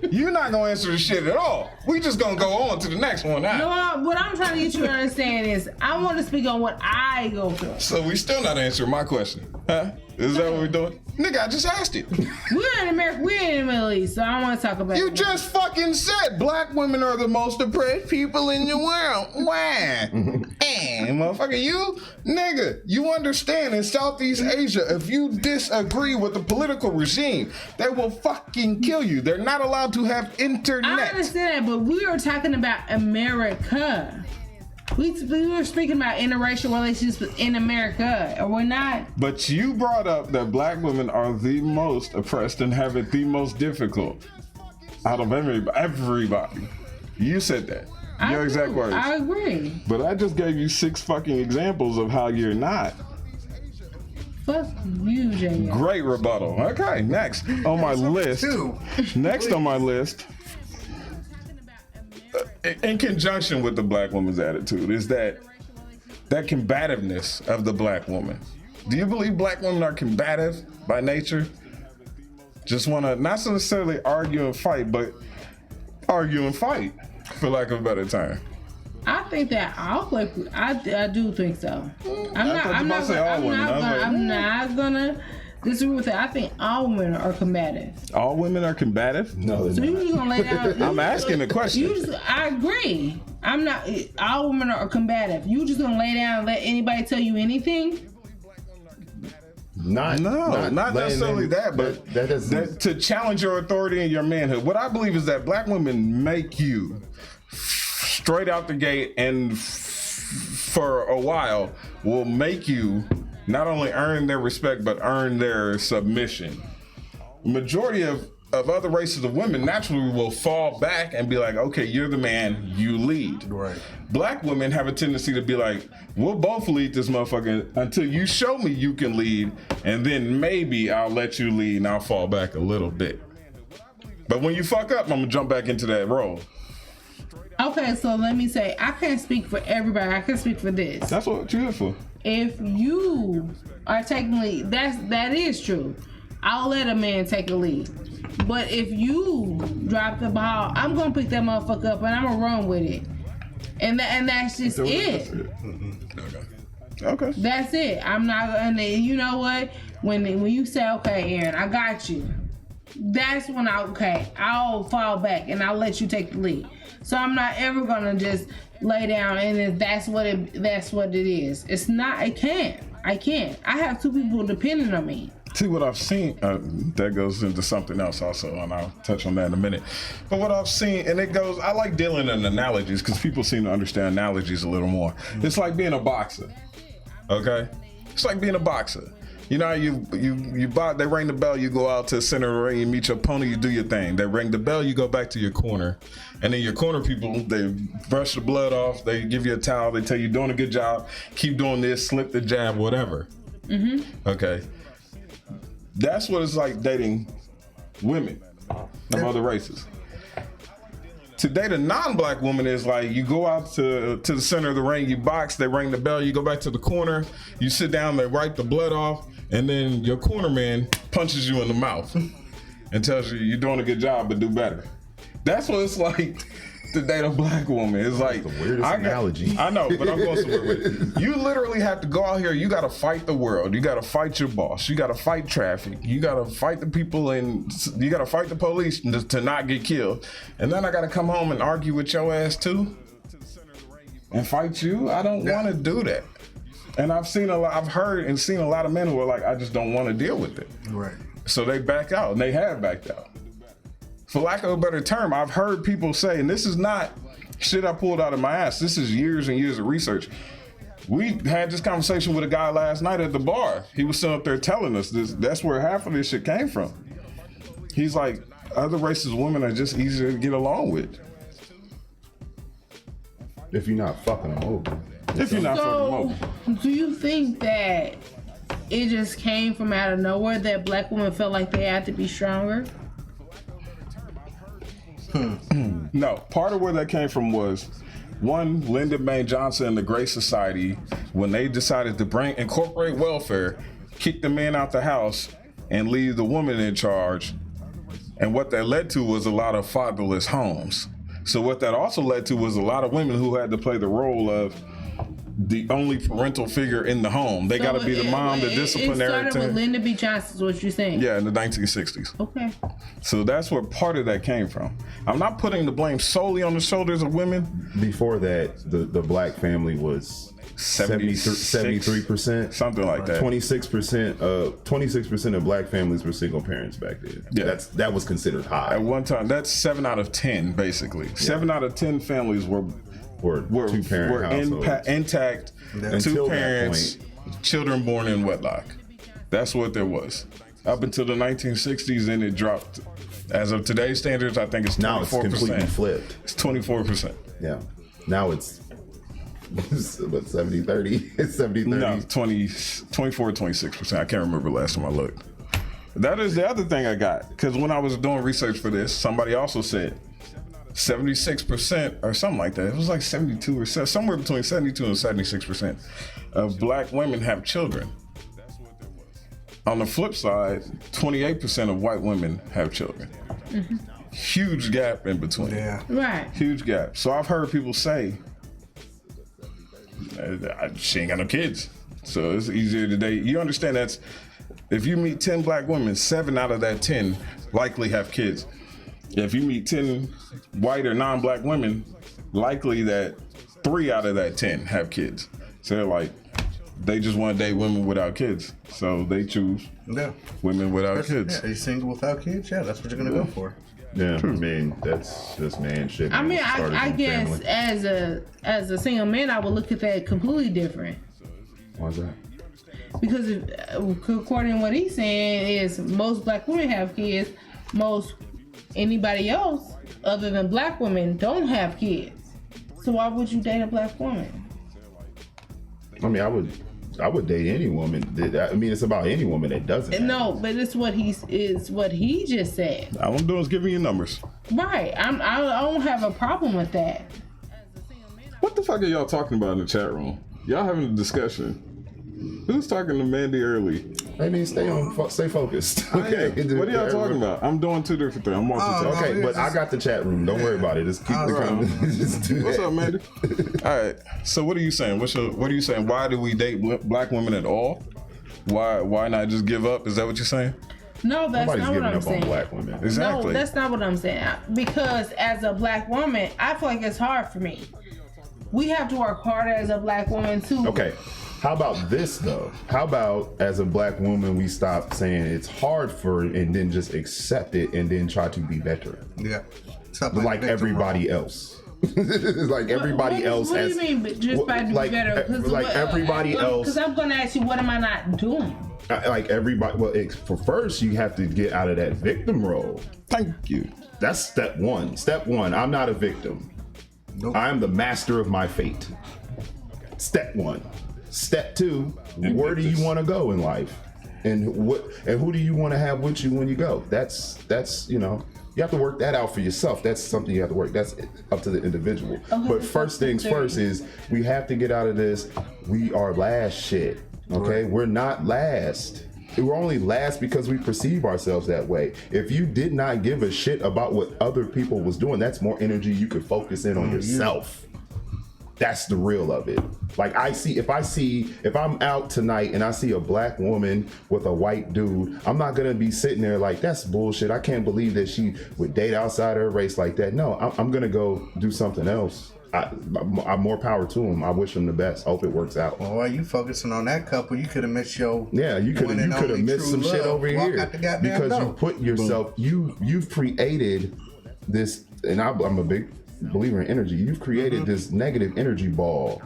You're not gonna answer the shit at all. We just gonna go on to the next one No, now. what I'm trying to get you to understand is I want to speak on what I go through. So we still not answering my question, huh? Is that what we're doing? Nigga, I just asked it. We're in America. We're in the Middle East, so I want to talk about You it. just fucking said black women are the most oppressed people in the world. Why? And motherfucker, you nigga, you understand in Southeast Asia, if you disagree with the political regime, they will fucking kill you. They're not allowed to have I internet. understand that, but we are talking about America. We were speaking about interracial relationships in America, or we're not. But you brought up that black women are the most oppressed and have it the most difficult out of everybody. You said that. Your exact words. I agree. But I just gave you 6 fucking examples of how you're not. Fuck you, Jay. Great rebuttal. Okay, next on my list. Two. Next on my list, in conjunction with the black woman's attitude, is that combativeness of the black woman. Do you believe black women are combative by nature? Just want to not necessarily argue and fight, but argue and fight, for lack of a better term. I think that I do think so. I'm not gonna disagree with it. I think all women are combative. All women are combative? No, So they're you not. just gonna lay down. I'm asking a question. I agree. I'm not. All women are combative. You just gonna lay down and let anybody tell you anything? Not Not letting necessarily them- that, but that doesn't. that to challenge your authority and your manhood. What I believe is that black women make you straight out the gate, and for a while will make you not only earn their respect but earn their submission. Majority of other races of women naturally will fall back and be like, okay, you're the man, you lead. Right. Black women have a tendency to be like, we'll both lead this motherfucker until you show me you can lead, and then maybe I'll let you lead and I'll fall back a little bit. But when you fuck up, I'm gonna jump back into that role. Okay, so let me say, I can't speak for everybody. I can speak for this. That's what you're here for. If you are technically, that is true. I'll let a man take a lead. But if you drop the ball, I'm gonna pick that motherfucker up and I'm gonna run with it. And that's just it. Okay. That's it. I'm not gonna. You know what? When you say, okay, Aaron, I got you. that's when I'll fall back and I'll let you take the lead. So I'm not ever gonna just lay down and if that's what it is. It's not. I can't. I have two people depending on me. See what I've seen, that goes into something else also, and I'll touch on that in a minute. But what I've seen, and it goes, I like dealing in analogies because people seem to understand analogies a little more. It's like being a boxer, okay? It's like being a boxer. You know, you box, they ring the bell, you go out to the center of the ring, you meet your opponent, you do your thing. They ring the bell, you go back to your corner. And then your corner people, they brush the blood off, they give you a towel, they tell you doing a good job, keep doing this, slip the jab, whatever. Okay. That's what it's like dating women of other races. To date a non-black woman is like you go out to the center of the ring, you box, they ring the bell, you go back to the corner, you sit down, they wipe the blood off, and then your corner man punches you in the mouth and tells you you're doing a good job, but do better. That's what it's like to date a black woman. It's like the weirdest analogy. I know, but I'm going somewhere with it. You literally have to go out here. You got to fight the world. You got to fight your boss. You got to fight traffic. You got to fight the people, and you got to fight the police to not get killed. And then I got to come home and argue with your ass too, and fight you. I don't want to do that. And I've heard and seen a lot of men who are like, I just don't want to deal with it. Right. So they back out, and they have backed out. For lack of a better term, I've heard people say, and this is not shit I pulled out of my ass. This is years and years of research. We had this conversation with a guy last night at the bar. He was sitting up there telling us this. That's where half of this shit came from. He's like, other races of women are just easier to get along with. If you're not fucking them over. If you're not fucking So, over. do you think that it just came from out of nowhere that black women felt like they had to be stronger? No, part of where that came from was one, Lyndon Baines Johnson and the Great Society, when they decided to incorporate welfare, kick the man out the house and leave the woman in charge. And what that led to was a lot of fatherless homes. So what that also led to was a lot of women who had to play the role of the only parental figure in the home. They got to be the mom, the disciplinary. It started with Lyndon B. Johnson, is what you're saying? Yeah, in the 1960s. Okay. So that's where part of that came from. I'm not putting the blame solely on the shoulders of women. Before that, the black family was 73%, something like that. 26% of black families were single parents back then. Yeah. That was considered high. At one time, that's 7 out of 10, basically. 7 out of 10 families were two-parent households. Intact, Until two parents, children born in wedlock. That's what there was. Up until the 1960s, and it dropped. As of today's standards, I think it's 24%. Now it's completely flipped. It's 24%. Yeah. Now it's what, 70-30? It's 70-30. No, 24, 26%. I can't remember last time I looked. That is the other thing I got. Because when I was doing research for this, somebody also said 76% or something like that. It was like 72 or somewhere between 72 and 76% of black women have children. On the flip side, 28% of white women have children. Mm-hmm. Huge gap in between. Yeah. Right. Huge gap. So I've heard people say, she ain't got no kids. So it's easier to date. You understand that's, if you meet 10 black women, 7 out of that 10 likely have kids. If you meet 10 white or non-black women, likely that 3 out of that 10 have kids. So they're like, they just want to date women without kids. So they choose women without kids. Yeah, are you single without kids? Yeah, that's what you're going to go for. Yeah, I mean, that's just man shit. I mean, Started I from guess family. as a single man, I would look at that completely different. Why's that? Because according to what he's saying is most black women have kids. Most anybody else other than black women don't have kids. So why would you date a black woman? I mean, I would date any woman. I mean, it's about any woman that doesn't. No, but it's what he just said. All I'm doing is giving you numbers. Right. I don't have a problem with that. What the fuck are y'all talking about in the chat room? Y'all having a discussion. Who's talking to Mandy early? I mean, stay focused. Okay. What are y'all talking about? I'm doing 2 different things. I'm multitasking. Okay, but I got the chat room. Don't worry about it. Just keep the conversation. Just do What's that. up, Mandy? All right. So what are you saying? What are you saying? Why do we date black women at all? Why not just give up? Is that what you're saying? No, that's Nobody's not what giving I'm up saying. on black women. Exactly. No, that's not what I'm saying. Because as a black woman, I feel like it's hard for me. We have to work harder as a black woman too. Okay. How about this though? How about as a black woman we stop saying it's hard for and then just accept it and then try to be better? Yeah. Like everybody else. Like everybody else What has. do you mean just by doing better? Everybody else. Because I'm going to ask you, what am I not doing? Like everybody. Well, for first you have to get out of that victim role. Thank you. That's step one. Step one. I'm not a victim. Nope. I am the master of my fate. Step one. Step two. Where do you want to go in life? And who do you want to have with you when you go? That's you have to work that out for yourself. That's something you have to work. That's up to the individual. Okay, But first things first is we have to get out of this. We are last shit. Okay, we're not last. We're only last because we perceive ourselves that way. If you did not give a shit about what other people was doing, that's more energy you could focus in on yourself. That's the real of it. Like if I'm out tonight and I see a black woman with a white dude, I'm not gonna be sitting there like, that's bullshit. I can't believe that she would date outside her race like that. No, I'm gonna go do something else. I'm more power to him. I wish him the best. Hope it works out. Well, while you focusing on that couple, you could have missed your You could have missed some shit over here because you put yourself. You've created this, and I'm a big believer in energy. You've created this negative energy ball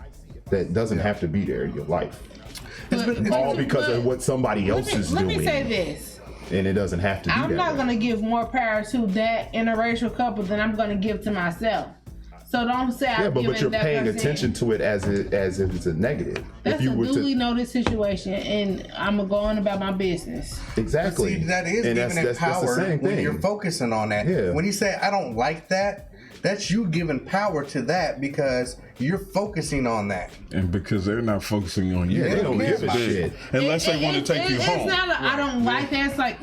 that doesn't have to be there in your life. All because of what somebody else is doing. Let me say this. And it doesn't have to be I'm not going to give more power to that interracial couple than I'm going to give to myself. So don't say I'm giving but you're that paying person. attention to it as if it's a negative. That's if you a were duly to, noticed situation, and I'm going to go on about my business. exactly. See, that is and giving it power the same when thing. you're focusing on that. Yeah. When you say, I don't like that, that's you giving power to that because you're focusing on that. And because they're not focusing on you. Yeah, they don't give a shit. Unless they want to take you home. It's not I don't like that. It's like,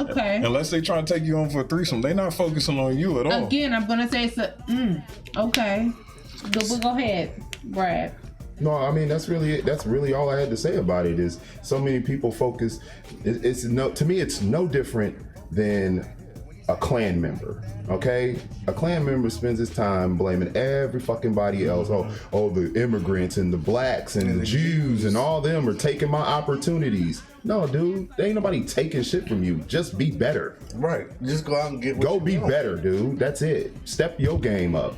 okay. Unless they try to take you home for a threesome, they're not focusing on you at all. Again, I'm going to say it's okay. Go ahead, Brad. No, I mean that's really it. That's really all I had to say about it. Is so many people focus. To me, it's no different than a Klan member. Okay, a Klan member spends his time blaming every fucking body else. Oh, the immigrants and the blacks and the Jews and all them are taking my opportunities. No, dude, there ain't nobody taking shit from you. Just be better. Right. Just go out and get what you Be want. better, dude. That's it. Step your game up.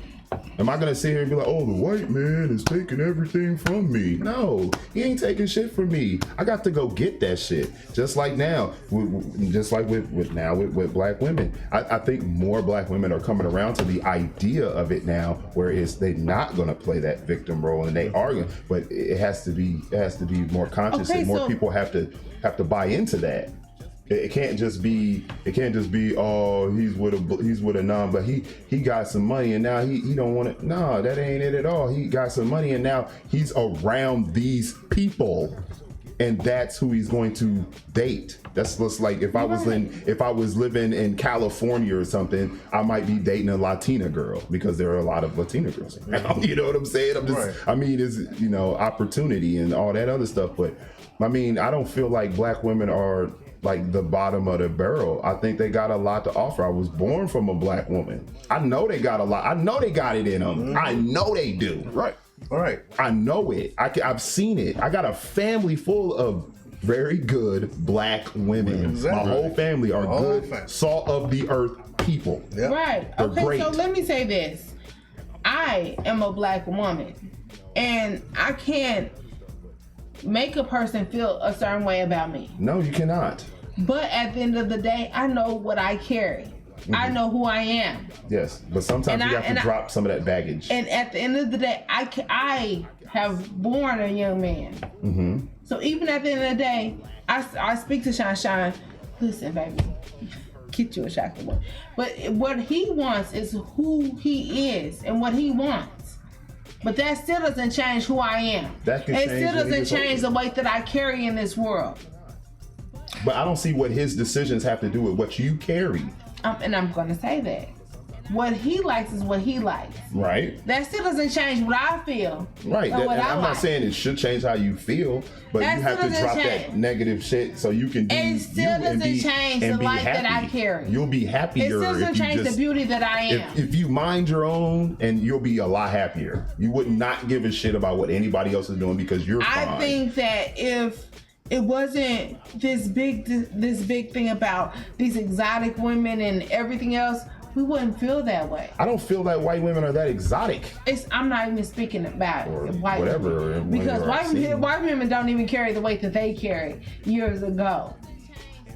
Am I gonna sit here and be like, oh, the white man is taking everything from me? No, he ain't taking shit from me. I got to go get that shit. Just like now, with black women. I think more black women are coming around to the idea of it now, where they're not gonna play that victim role, and they are gonna. But it has to be more conscious, and more people have to buy into that. It can't just be oh, he's with a non, but he got some money and now he don't want it. No, that ain't it at all. He got some money and now he's around these people, and that's who he's going to date. That's just like if I was living in California or something, I might be dating a Latina girl because there are a lot of Latina girls around. You know what I'm saying? I mean, it's opportunity and all that other stuff, but I mean, I don't feel like black women are like the bottom of the barrel. I think they got a lot to offer. I was born from a black woman. I know they got a lot. I know they got it in them. Mm-hmm. I know they do. Right. All right. I know it. I've seen it. I got a family full of very good black women. Exactly. My whole family are good, salt of the earth people. Yep. Right. They're Okay, great. so let me say this. I am a black woman, and I can't make a person feel a certain way about me. No, you cannot. But at the end of the day, I know what I carry. Mm-hmm. I know who I am. Yes, but sometimes you have to drop some of that baggage. And at the end of the day, I have born a young man. Mm-hmm. So even at the end of the day, I speak to Shine. Listen, baby, get you a chocolate. But what he wants is who he is and what he wants. But that still doesn't change who I am. That can it change still when he doesn't gets change older. the weight that I carry in this world. But I don't see what his decisions have to do with what you carry. And I'm going to say that. what he likes is what he likes. Right. That still doesn't change what I feel. Right. Or what And I I'm like. not saying it should change how you feel, but That you have still to doesn't drop change. that negative shit so you can do It you still and doesn't be, change and the be life that happy. I carry. You'll be It happier still doesn't if you change just the beauty that I am. if you mind your own, and you'll be a lot happier. You would not give a shit about what anybody else is doing because you're fine. I think that if it wasn't this big thing about these exotic women and everything else, we wouldn't feel that way. I don't feel that white women are that exotic. I'm not even speaking about Or white whatever, women. when Because you're white seeing. women don't even carry the weight that they carried years ago.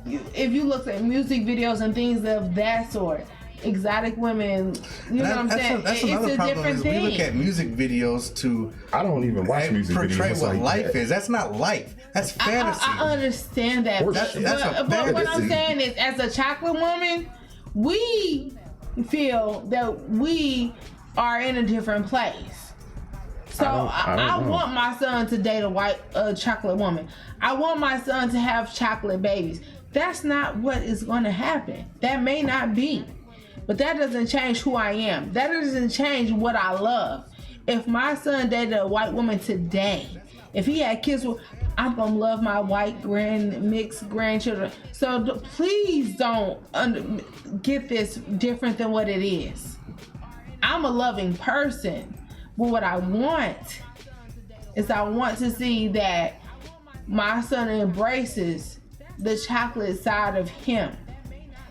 If you look at music videos and things of that sort, exotic women, you know what I'm saying? That's It's another a problem. different Is thing. we look at music videos to I don't even watch music portray videos what like life that. is. That's not life. That's fantasy. I understand that. Horse But, shit. That's a but what I'm fantasy. saying is, as a chocolate woman, we feel that we are in a different place. So I don't know. want my son to date a chocolate woman. I want my son to have chocolate babies. That's not what is going to happen. That may not be. But that doesn't change who I am. That doesn't change what I love. If my son dated a white woman today, if he had kids, I'm gonna love my white mixed grandchildren. So please don't get this different than what it is. I'm a loving person, but what I want is I want to see that my son embraces the chocolate side of him.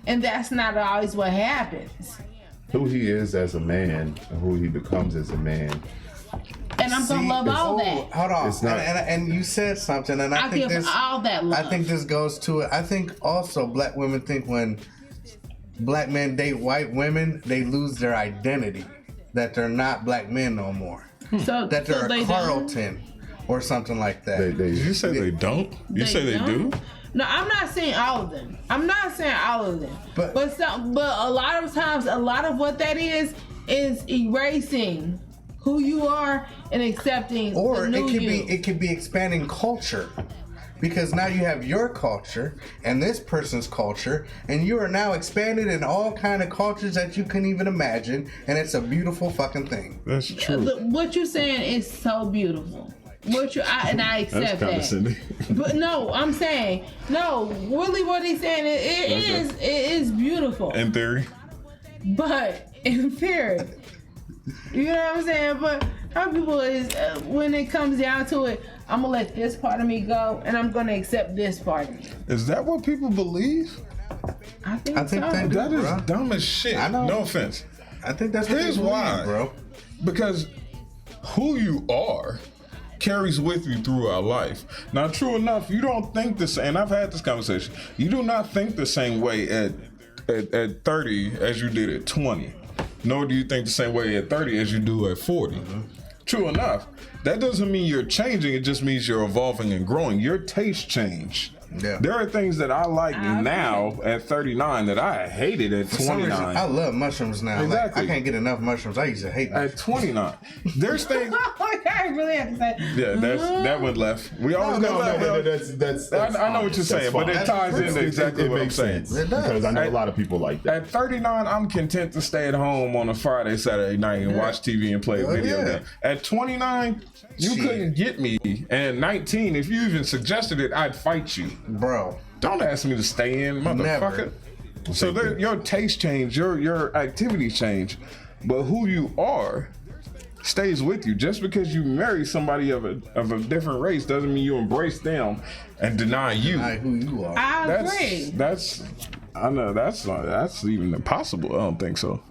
And that's not always what happens. Who he is as a man and who he becomes as a man. And I'm gonna love all that. Hold on. It's not- And you said something, and I I think give this. all that love. I think this goes to it. I think also black women think when black men date white women, they lose their identity. That they're not black men no more. so, That they're so a they Carlton or something like that. Did you say they don't? You say they do? don't? No, I'm not saying all of them. I'm not saying all of them. But- But a lot of times, a lot of what that is erasing who you are and accepting Or the new it could be expanding culture. Because now you have your culture and this person's culture, and you are now expanded in all kind of cultures that you couldn't even imagine, and it's a beautiful fucking thing. That's true. What you're saying is so beautiful. I accept That's that. condescending. But no, I'm saying no. Really, what he's saying it is beautiful. In theory. But in theory, you know what I'm saying? But how people is when it comes down to it, I'm gonna let this part of me go, and I'm gonna accept this part of me. Is that what people believe? I think I think so. they do. That is Bruh. dumb as shit. I know. No offense. I think that's what Here's they believe, why. bro. Because who you are carries with you throughout life. Now, true enough, you don't think the same. And I've had this conversation. You do not think the same way at 30 as you did at 20. Nor do you think the same way at 30 as you do at 40. True enough. That doesn't mean you're changing. It just means you're evolving and growing. Your taste change. Yeah. There are things that I like now at 39 that I hated at For some reason, 29. I love mushrooms now. Exactly. Like, I can't get enough mushrooms. I used to hate them. At 29. There's things. I really have to say. Yeah, that went left. We always go left. That's I know what you're saying, but it ties into exactly what I'm makes saying. sense. It does. Because I know a lot of people like that. At 39, I'm content to stay at home on a Friday, Saturday night and watch TV and play a video yeah. game. At 29, you Shit. couldn't get me. And at 19, if you even suggested it, I'd fight you. Bro. Don't ask me to stay in, motherfucker. Never. So your taste change, your activities change, but who you are stays with you. Just because you marry somebody of a different race doesn't mean you embrace them and deny you. Like who you are. I agree. That's I know that's even impossible. I don't think so.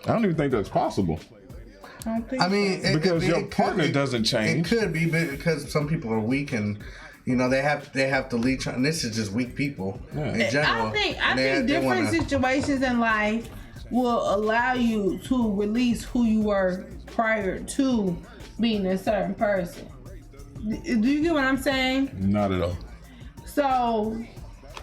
I don't even think that's possible. I mean, Because your could partner be- doesn't change. It could be because some people are weak and you know they have to leech on. This is just weak people in general. I think And they different wanna- situations in life will allow you to release who you were prior to being a certain person. Do you get what I'm saying? Not at all. So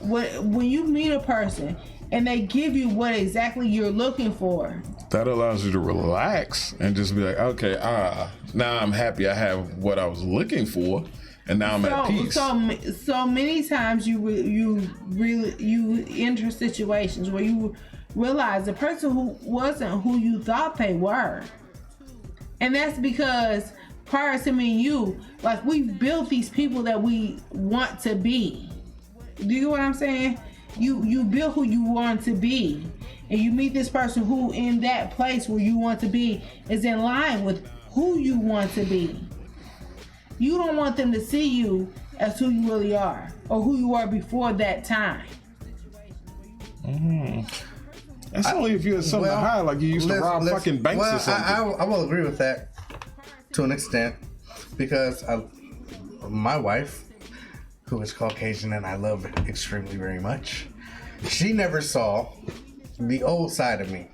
when you meet a person and they give you what exactly you're looking for, That allows you to relax and just be like, okay, now I'm happy I have what I was looking for, and now I'm at peace. so many times you enter situations where realize the person who wasn't who you thought they were. And that's because prior to me and you, like, we've built these people that we want to be. Do you know what I'm saying? You build who you want to be. And you meet this person who in that place where you want to be is in line with who you want to be. You don't want them to see you as who you really are or who you were before that time. That's only if you're something high, like you used to rob fucking banks or something. I will agree with that to an extent because my wife, who is Caucasian and I love extremely very much, she never saw the old side of me.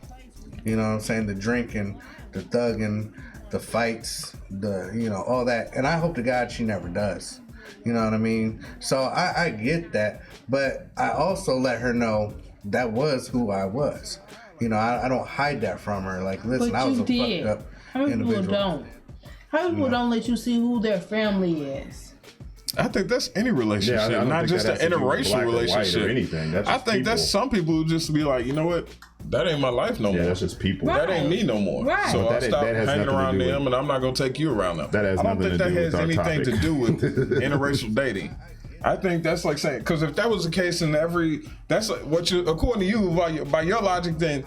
You know what I'm saying? The drinking, the thugging, the fights, all that. And I hope to God she never does. You know what I mean? So I get that, but I also let her know that was who I was. You know, I don't hide that from her. Like, listen, But I was you a did. fucked up How many people individual. don't? How many people don't let you see who their family is? I think that's any relationship, Yeah, I don't not think just that an has to do with interracial black or white or relationship. anything. That's I just think that's people. some people who just be like, you know what, that ain't my life no Yeah, more. that's just people. Right. That ain't me no more. Right. So But I'll that stop has hanging nothing to around do them, with- and I'm not gonna take you around them. That has I don't nothing think to that do has with our anything topic. to do with interracial dating. I think that's like saying, because if that was the case in that's what you, according to you, by your logic, then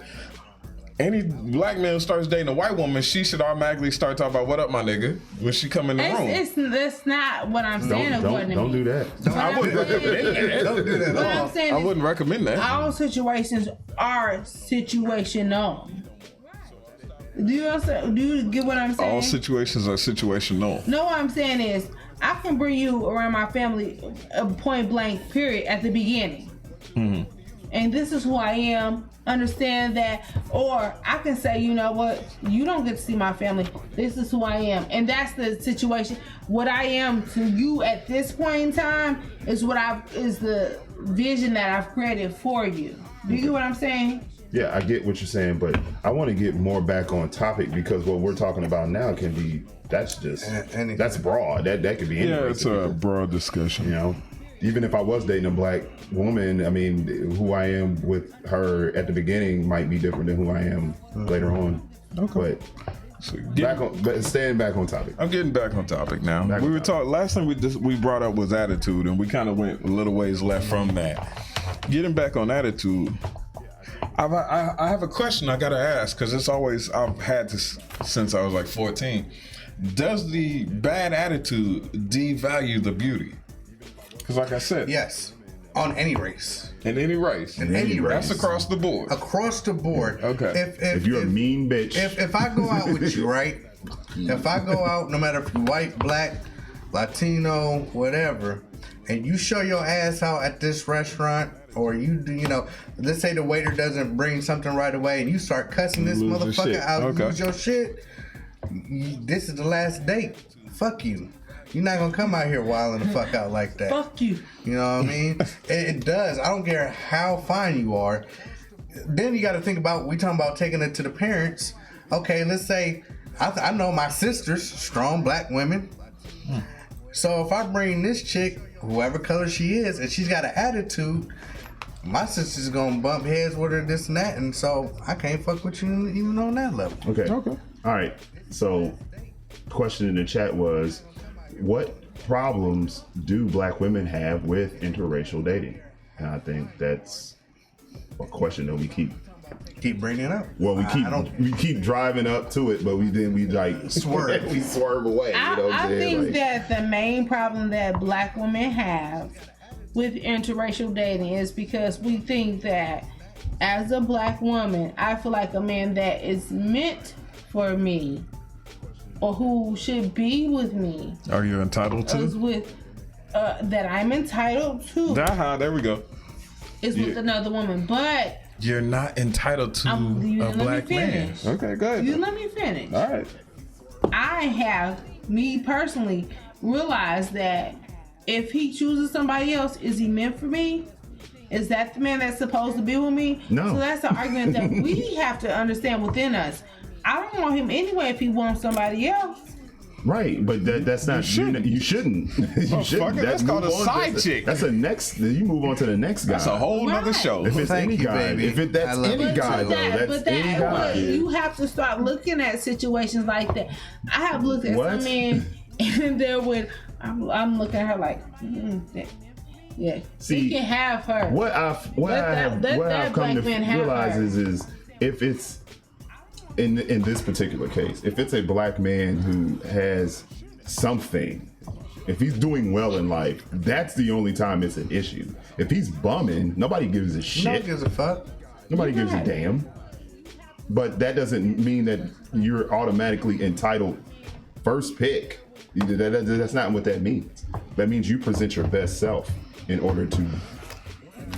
any black man who starts dating a white woman, she should automatically start talking about "What up, my nigga?" when she come in the room. That's not what I'm saying. Don't do that. I wouldn't recommend that. Don't do that What at all. I'm saying I is wouldn't recommend that. all situations are situational. Do you get what I'm saying? All situations are situational. No, what I'm saying is I can bring you around my family point blank period at the beginning. And this is who I am. Understand that. Or I can say, you know what? You don't get to see my family. This is who I am. And that's the situation. What I am to you at this point in time is the vision that I've created for you. Do you get what I'm saying? Yeah, I get what you're saying, but I want to get more back on topic because what we're talking about now can be, that's just, Anything. that's broad. That could be anything. Yeah, it's a broad discussion. You know, even if I was dating a black woman, I mean, who I am with her at the beginning might be different than who I am later on. Okay. But but staying back on topic. I'm getting back on topic now. Back We on were topic. talking last time we brought up was attitude, and we kind of went a little ways left from that. Getting back on attitude, I have a question I gotta ask because it's always I've had this since I was like 14. Does the bad attitude devalue the beauty? Because like I said, Yes, on any race. in any race, In any that's race. across the board. Across the board. Okay. If you're a mean bitch, If I go out with you, right? If I go out, no matter if you're white, black, Latino, whatever, and you show your ass out at this restaurant, or you do, let's say the waiter doesn't bring something right away, and you start cussing this Lose your motherfucker shit. out, Okay. lose your shit. This is the last date. Fuck you. You're not gonna come out here wilding the fuck out like that. Fuck you. You know what I mean? It does. I don't care how fine you are. Then you got to think about, we talking about taking it to the parents. Okay, let's say, I know my sisters, strong black women. So if I bring this chick, whoever color she is, and she's got an attitude, my sister's gonna bump heads with her, this and that, and so I can't fuck with you even on that level. okay. Okay. All right. So, question in the chat was, what problems do black women have with interracial dating? And I think that's a question that we keep. Keep bringing it up. Well, we keep driving up to it, but we like Swerve. we swerve away. You know what I'm I saying? think Like, that the main problem that black women have with interracial dating is because we think that as a black woman, I feel like a man that is meant for me or who should be with me Are you entitled is to? with that I'm entitled to There we go. is with another woman. But You're not entitled to you a let me black man. finish. Okay, go ahead. you let me finish. All right. I have, me personally, realized that if he chooses somebody else, is he meant for me? Is that the man that's supposed to be with me? No. So that's an argument that we have to understand within us. I don't want him anyway if he wants somebody else. Right, but that's not. You shouldn't. You shouldn't. That's called a move on. side chick. That's a next. You move on to the next guy. That's a whole nother Right. show. If it's Thank any you, guy, baby. that's I love any it. guy though, that's any guy. You have to start looking at situations like that. I have looked at What? some men, and there would I'm looking at her like, yeah, See, he can have her. What I've come black to man have realize her. is if it's in this particular case, if it's a black man who has something, if he's doing well in life, that's the only time it's an issue. If he's bumming, nobody gives a No shit. one gives a fuck. Nobody gives a Right. damn. But that doesn't mean that you're automatically entitled first pick. That's not what that means. That means you present your best self in order to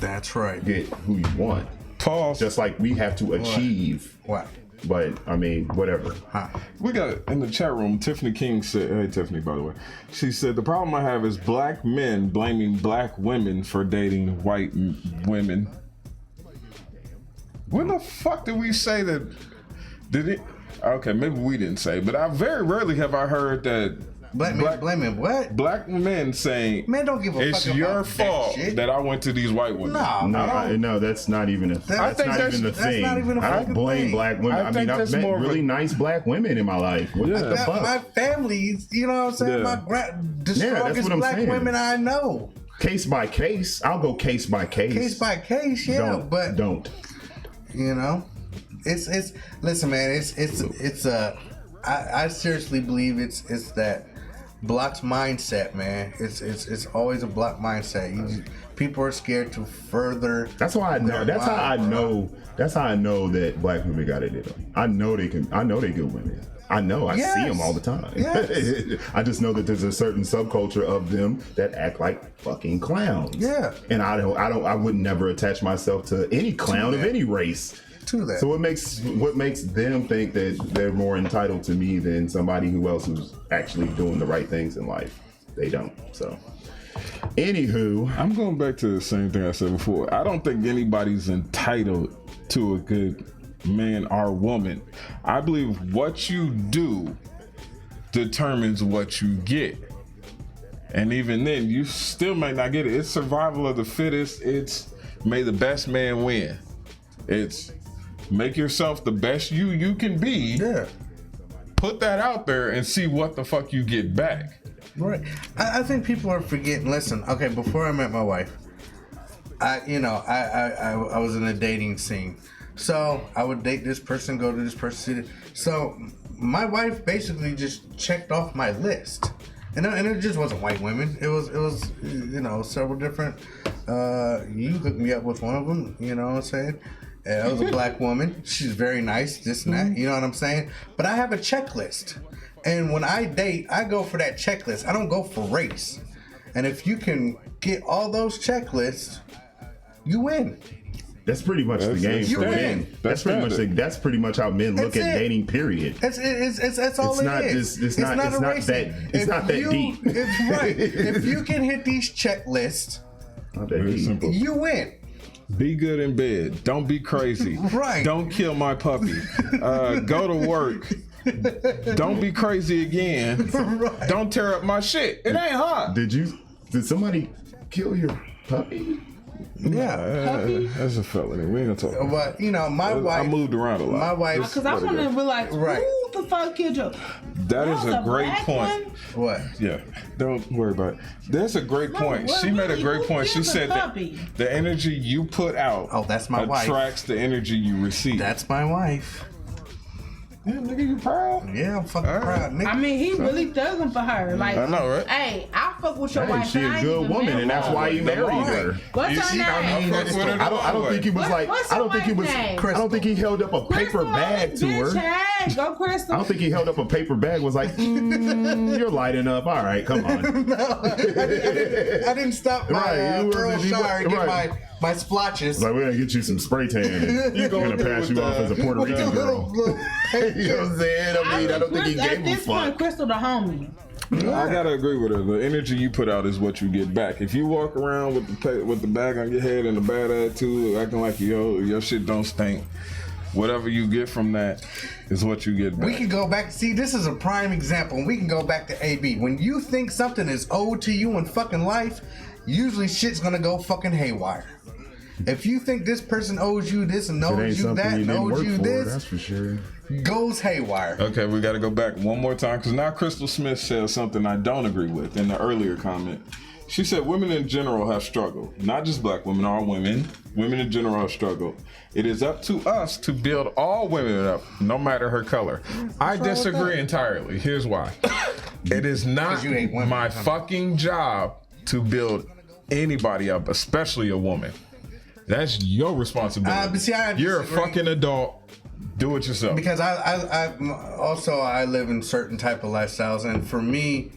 That's right. get who you want. Pause. Just like we have to achieve. What? But I mean, whatever. We got in the chat room. Tiffany King said, "Hey, Tiffany, by the way, she said the problem I have is black men blaming black women for dating white women." When the fuck did we say that? Did it? Okay, maybe we didn't say, but I very rarely have I heard that Black men blaming what? black men saying, Man, don't give a it's fuck your about fault that shit." that I went to these white women." No. No, that's not even a. That's think not that's- even a that's thing. not even a I don't fucking blame thing. black women. I I mean, think I've that's met more of a- really nice black women in my life. What the That- fuck? my family, you know what I'm saying? Yeah. The Yeah, that's strongest what I'm black saying. women I know. Case by case. I'll go case by case. Case by case, yeah. Don't. Don't. You know, it's listen, man. It's I seriously believe it's that block's mindset, man. It's always a block mindset. People are scared to further. That's why I know. their That's how I mind, bro. know. That's how I know that black women got it in them. I know they can. I know they good women. I know. I see Yes. them all the time. Yes. I just know that there's a certain subculture of them that act like fucking clowns. Yeah. And I would never attach myself to any clown of that. any race. To that. So what makes them think that they're more entitled to me than somebody who's actually doing the right things in life? They don't. So, anywho, I'm going back to the same thing I said before. I don't think anybody's entitled to a good man or woman. I believe what you do determines what you get. And even then, you still might not get it. It's survival of the fittest. It's may the best man win. It's make yourself the best you can be. Yeah. Put that out there and see what the fuck you get back. Right. I think people are forgetting. Listen, okay, before I met my wife, I was in a dating scene. So I would date this person, go to this person. So my wife basically just checked off my list. And it just wasn't white women. It was several different. You hooked me up with one of them. You know what I'm saying? It was a black woman. She's very nice. This and that. You know what I'm saying? But I have a checklist. And when I date, I go for that checklist. I don't go for race. And if you can get all those checklists, you win. that's pretty much the game You for win. men. That's pretty much how men look That's at it. dating. Period. That's all It's it not is. just- it's not a race that- thing. it's If not that deep. It's right. If you can hit these checklists, Not that Very deep. simple. you win. Be good in bed. Don't be crazy. Right. Don't kill my puppy. Go to work. Don't be crazy again. Right. Don't tear up my shit. It ain't hot. Did somebody kill your puppy? Yeah. That's a felony. We ain't gonna talk. But my wife. I moved around a lot. My wife. Because I want to be like, Right. who the fuck killed you? That is That a was great black point. one? What? Yeah, don't worry about it. That's a great point. well, She made a really, great who point. She killed the said that puppy? the energy you put out Oh, that's my wife. attracts the energy you receive. That's my wife. yeah, nigga, you proud? Yeah, I'm fucking proud, nigga. I mean, he really thugging for her. Like, I know, right? Hey, I fuck with your Hey, wife. she and I a ain't good even woman, married and that's her. why you married her. What's You her see, name? I mean, that's what it I don't think he was like. What's I don't think he your was. wife's name? I don't think he held up a paper Crystal, bag to bitch, her. Hey, go Crystal. I don't think he held up a paper bag. Was like, you're lighting up. All right, come on. I didn't stop by Right, you Pearl wasn't- you Shire and get right. my splotches. Like, we're gonna get you some spray tan. And You we're gonna gonna do pass with you off as a Puerto With the Rican girl. little You know what I'm saying? I mean, I don't think he At gave a this point, fuck. Crystal the homie. I gotta agree with her. The energy you put out is what you get back. If you walk around with the bag on your head and a bad attitude, acting like your shit don't stink, whatever you get from that is what you get back. We can go back. See, this is a prime example. We can go back to AB. When you think something is owed to you in fucking life, usually shit's gonna go fucking haywire. If you think this person owes you this and It ain't owes you something that you and didn't owes work you for, this, that's for sure. goes haywire. Okay, we got to go back one more time because now Crystal Smith says something I don't agree with in the earlier comment. She said women in general have struggled. Not just black women, all women. Women in general have struggled. It is up to us to build all women up, no matter her color. I disagree entirely. Here's why. It is not you ain't women. my fucking job to build anybody up, especially a woman. That's your responsibility. But see, I You're a disagree. fucking adult. Do it yourself. Because I live in certain type of lifestyles, and for me,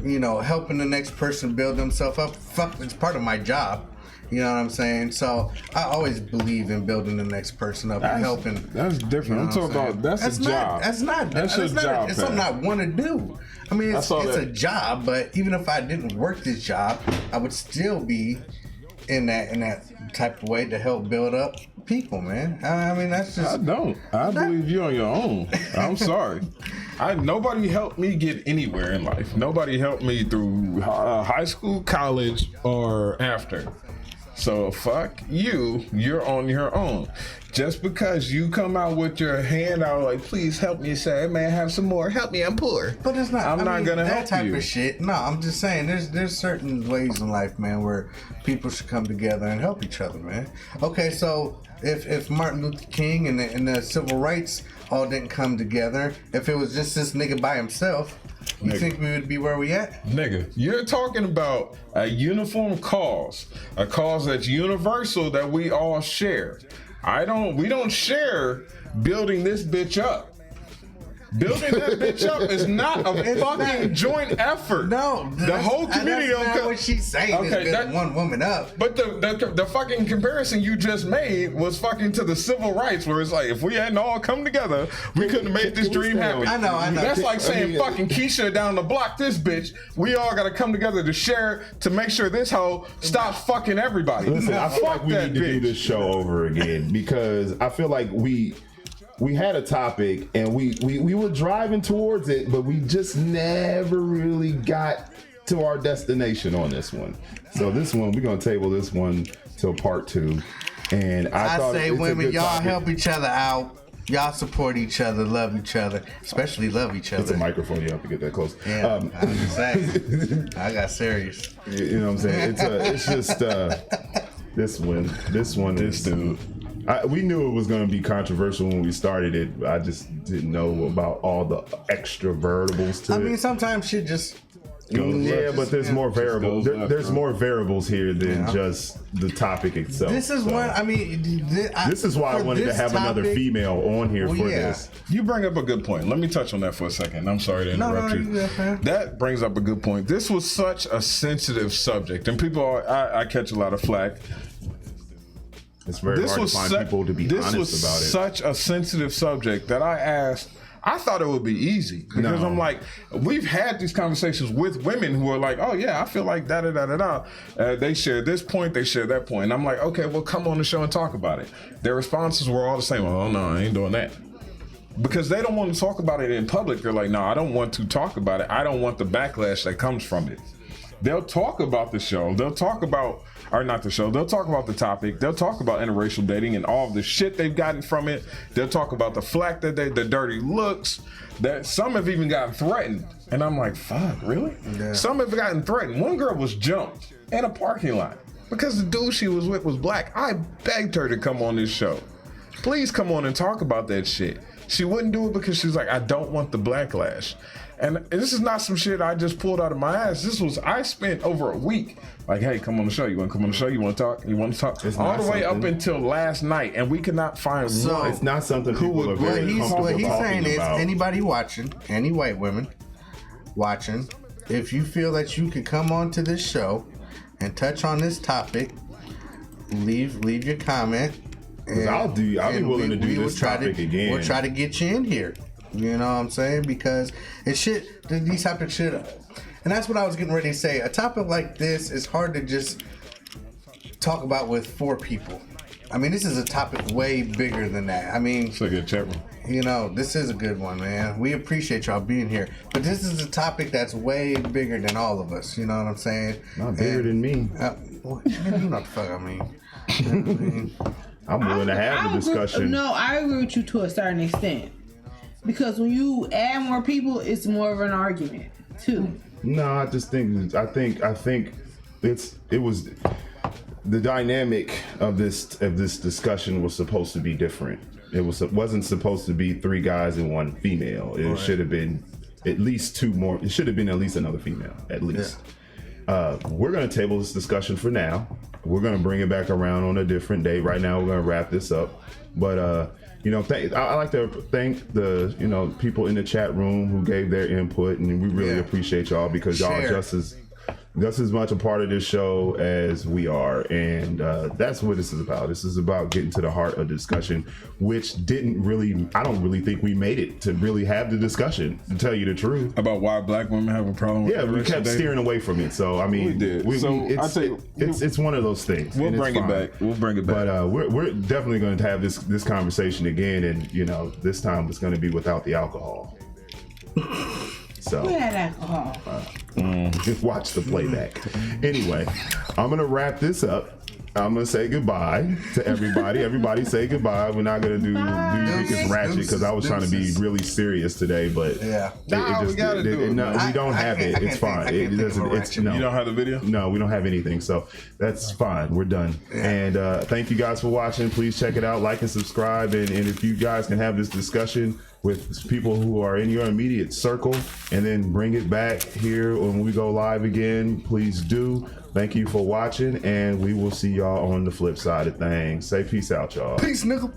helping the next person build themselves up, it's part of my job. You know what I'm saying? So I always believe in building the next person up and helping. That's different. I'm talking about that's a job. That's not. That's That's a not. job. It's something I want to do. I mean, it's a job, but even if I didn't work this job, I would still be in that type of way to help build up people, man. I mean, that's just. I don't. I believe you on your own. I'm sorry. Nobody helped me get anywhere in life. Nobody helped me through high school, college, or after. So fuck you. You're on your own. Just because you come out with your hand out like, please help me, say, man, have some more. Help me, I'm poor. But it's not. I'm not gonna that help type you. of shit. No, I'm just saying. There's certain ways in life, man, where people should come together and help each other, man. Okay, so if Martin Luther King and the civil rights all didn't come together, if it was just this nigga by himself, you think we would be where we at? Nigga, you're talking about a uniform cause, a cause that's universal that we all share. We don't share building this bitch up. Building that bitch up is not a fucking joint effort. No, the whole community that's don't not come. what she's saying. Okay, is building one woman up. But the fucking comparison you just made was fucking to the civil rights, where it's like if we hadn't all come together, we couldn't have made this dream happen. I know. That's like saying fucking Keisha down the block, this bitch. We all gotta come together to share to make sure this hoe stops fucking everybody. Listen, I feel Fuck like we that need to do bitch. this show over again because I feel like we had a topic and we were driving towards it, but we just never really got to our destination on this one. So this one, we're gonna table this one till part 2. And I thought say, it's a women, good y'all topic. help each other out. Y'all support each other, love each other, especially love each other. It's a microphone. You have to get that close. Yeah, I'm just saying. I got serious. You know what I'm saying? It's just this one. This dude. We knew it was going to be controversial when we started it. I just didn't know about all the extra variables to I it. mean, sometimes shit just. Yeah, but there's more variables. goes left, There's bro. more variables here than just the topic itself. This is So, one. I mean, this is why I for wanted to this have another topic- female on here Well, for yeah. this. You bring up a good point. Let me touch on that for a second. I'm sorry to interrupt you you. good, man. That brings up a good point. This was such a sensitive subject, and I catch a lot of flack. It's very hard to find people to be honest about it. This was such a sensitive subject that I asked. I thought it would be easy because No. I'm like, we've had these conversations with women who are like, oh yeah, I feel like da da da da da. They share this point, they share that point, and I'm like, okay, well, come on the show and talk about it. Their responses were all the same. Oh no, I ain't doing that. Because they don't want to talk about it in public. They're like, no, I don't want to talk about it. I don't want the backlash that comes from it. They'll talk about the show. They'll talk about, or not the show, they'll talk about the topic. They'll talk about interracial dating and all of the shit they've gotten from it. They'll talk about the flack that the dirty looks, that some have even gotten threatened. And I'm like, fuck, really? Yeah. Some have gotten threatened. One girl was jumped in a parking lot because the dude she was with was black. I begged her to come on this show. Please come on and talk about that shit. She wouldn't do it because she's like, I don't want the backlash. And this is not some shit I just pulled out of my ass. I spent over a week like, hey, come on the show. You want to come on the show? You want to talk? You want to talk? It's all not the way up something- until last night, and we could not find So- one. It's not something Who people would- are very comfortable What he's saying talking is, about. anybody watching, any white women watching, if you feel that you can come onto this show and touch on this topic, leave your comment. I'll be willing to do will this try topic again. We'll try to get you in here. You know what I'm saying? Because it's shit. These topics shit. And that's what I was getting ready to say. A topic like this is hard to just talk about with 4 people. I mean, this is a topic way bigger than that. I mean, It's like a chat room. you know, this is a good one, man. We appreciate y'all being here. But this is a topic that's way bigger than all of us. You know what I'm saying? Not bigger than me. Well, you know what the fuck I mean. You know what I mean? I'm willing to have the discussion. No, I agree with you to a certain extent. Because when you add more people, it's more of an argument too. No, I just think I think it was the dynamic of this discussion was supposed to be different. Wasn't supposed to be 3 guys and 1 female. It should have been at least 2 more. It should have been at least another female, at least. We're gonna table this discussion for now. We're gonna bring it back around on a different day. Right now, we're gonna wrap this up. But you know, I like to thank the people in the chat room who gave their input, and we really appreciate y'all because y'all are just as much a part of this show as we are, and that's what this is about. This is about getting to the heart of the discussion, which I don't really think we made it to really have the discussion, to tell you the truth. About why black women have a problem with We kept steering away from it. So I mean, We did. it's one of those things. We'll and it's bring it fine. back. We'll bring it back. But we're definitely going to have this conversation again, and this time it's going to be without the alcohol. So We had alcohol. just watch the playback. Anyway, I'm gonna wrap this up. I'm gonna say goodbye to everybody. Everybody say goodbye. We're not gonna do Eureka's Ratchet because I was trying to be really serious today, but Yeah. we gotta do it. No, we don't have it. It's fine. It doesn't. It's no. You don't have the video? No, we don't have anything, so that's fine. We're done. And thank you guys for watching. Please check it out, like and subscribe. And if you guys can have this discussion with people who are in your immediate circle and then bring it back here when we go live again, please do. Thank you for watching, and we will see y'all on the flip side of things. Say peace out, y'all. Peace, nigga.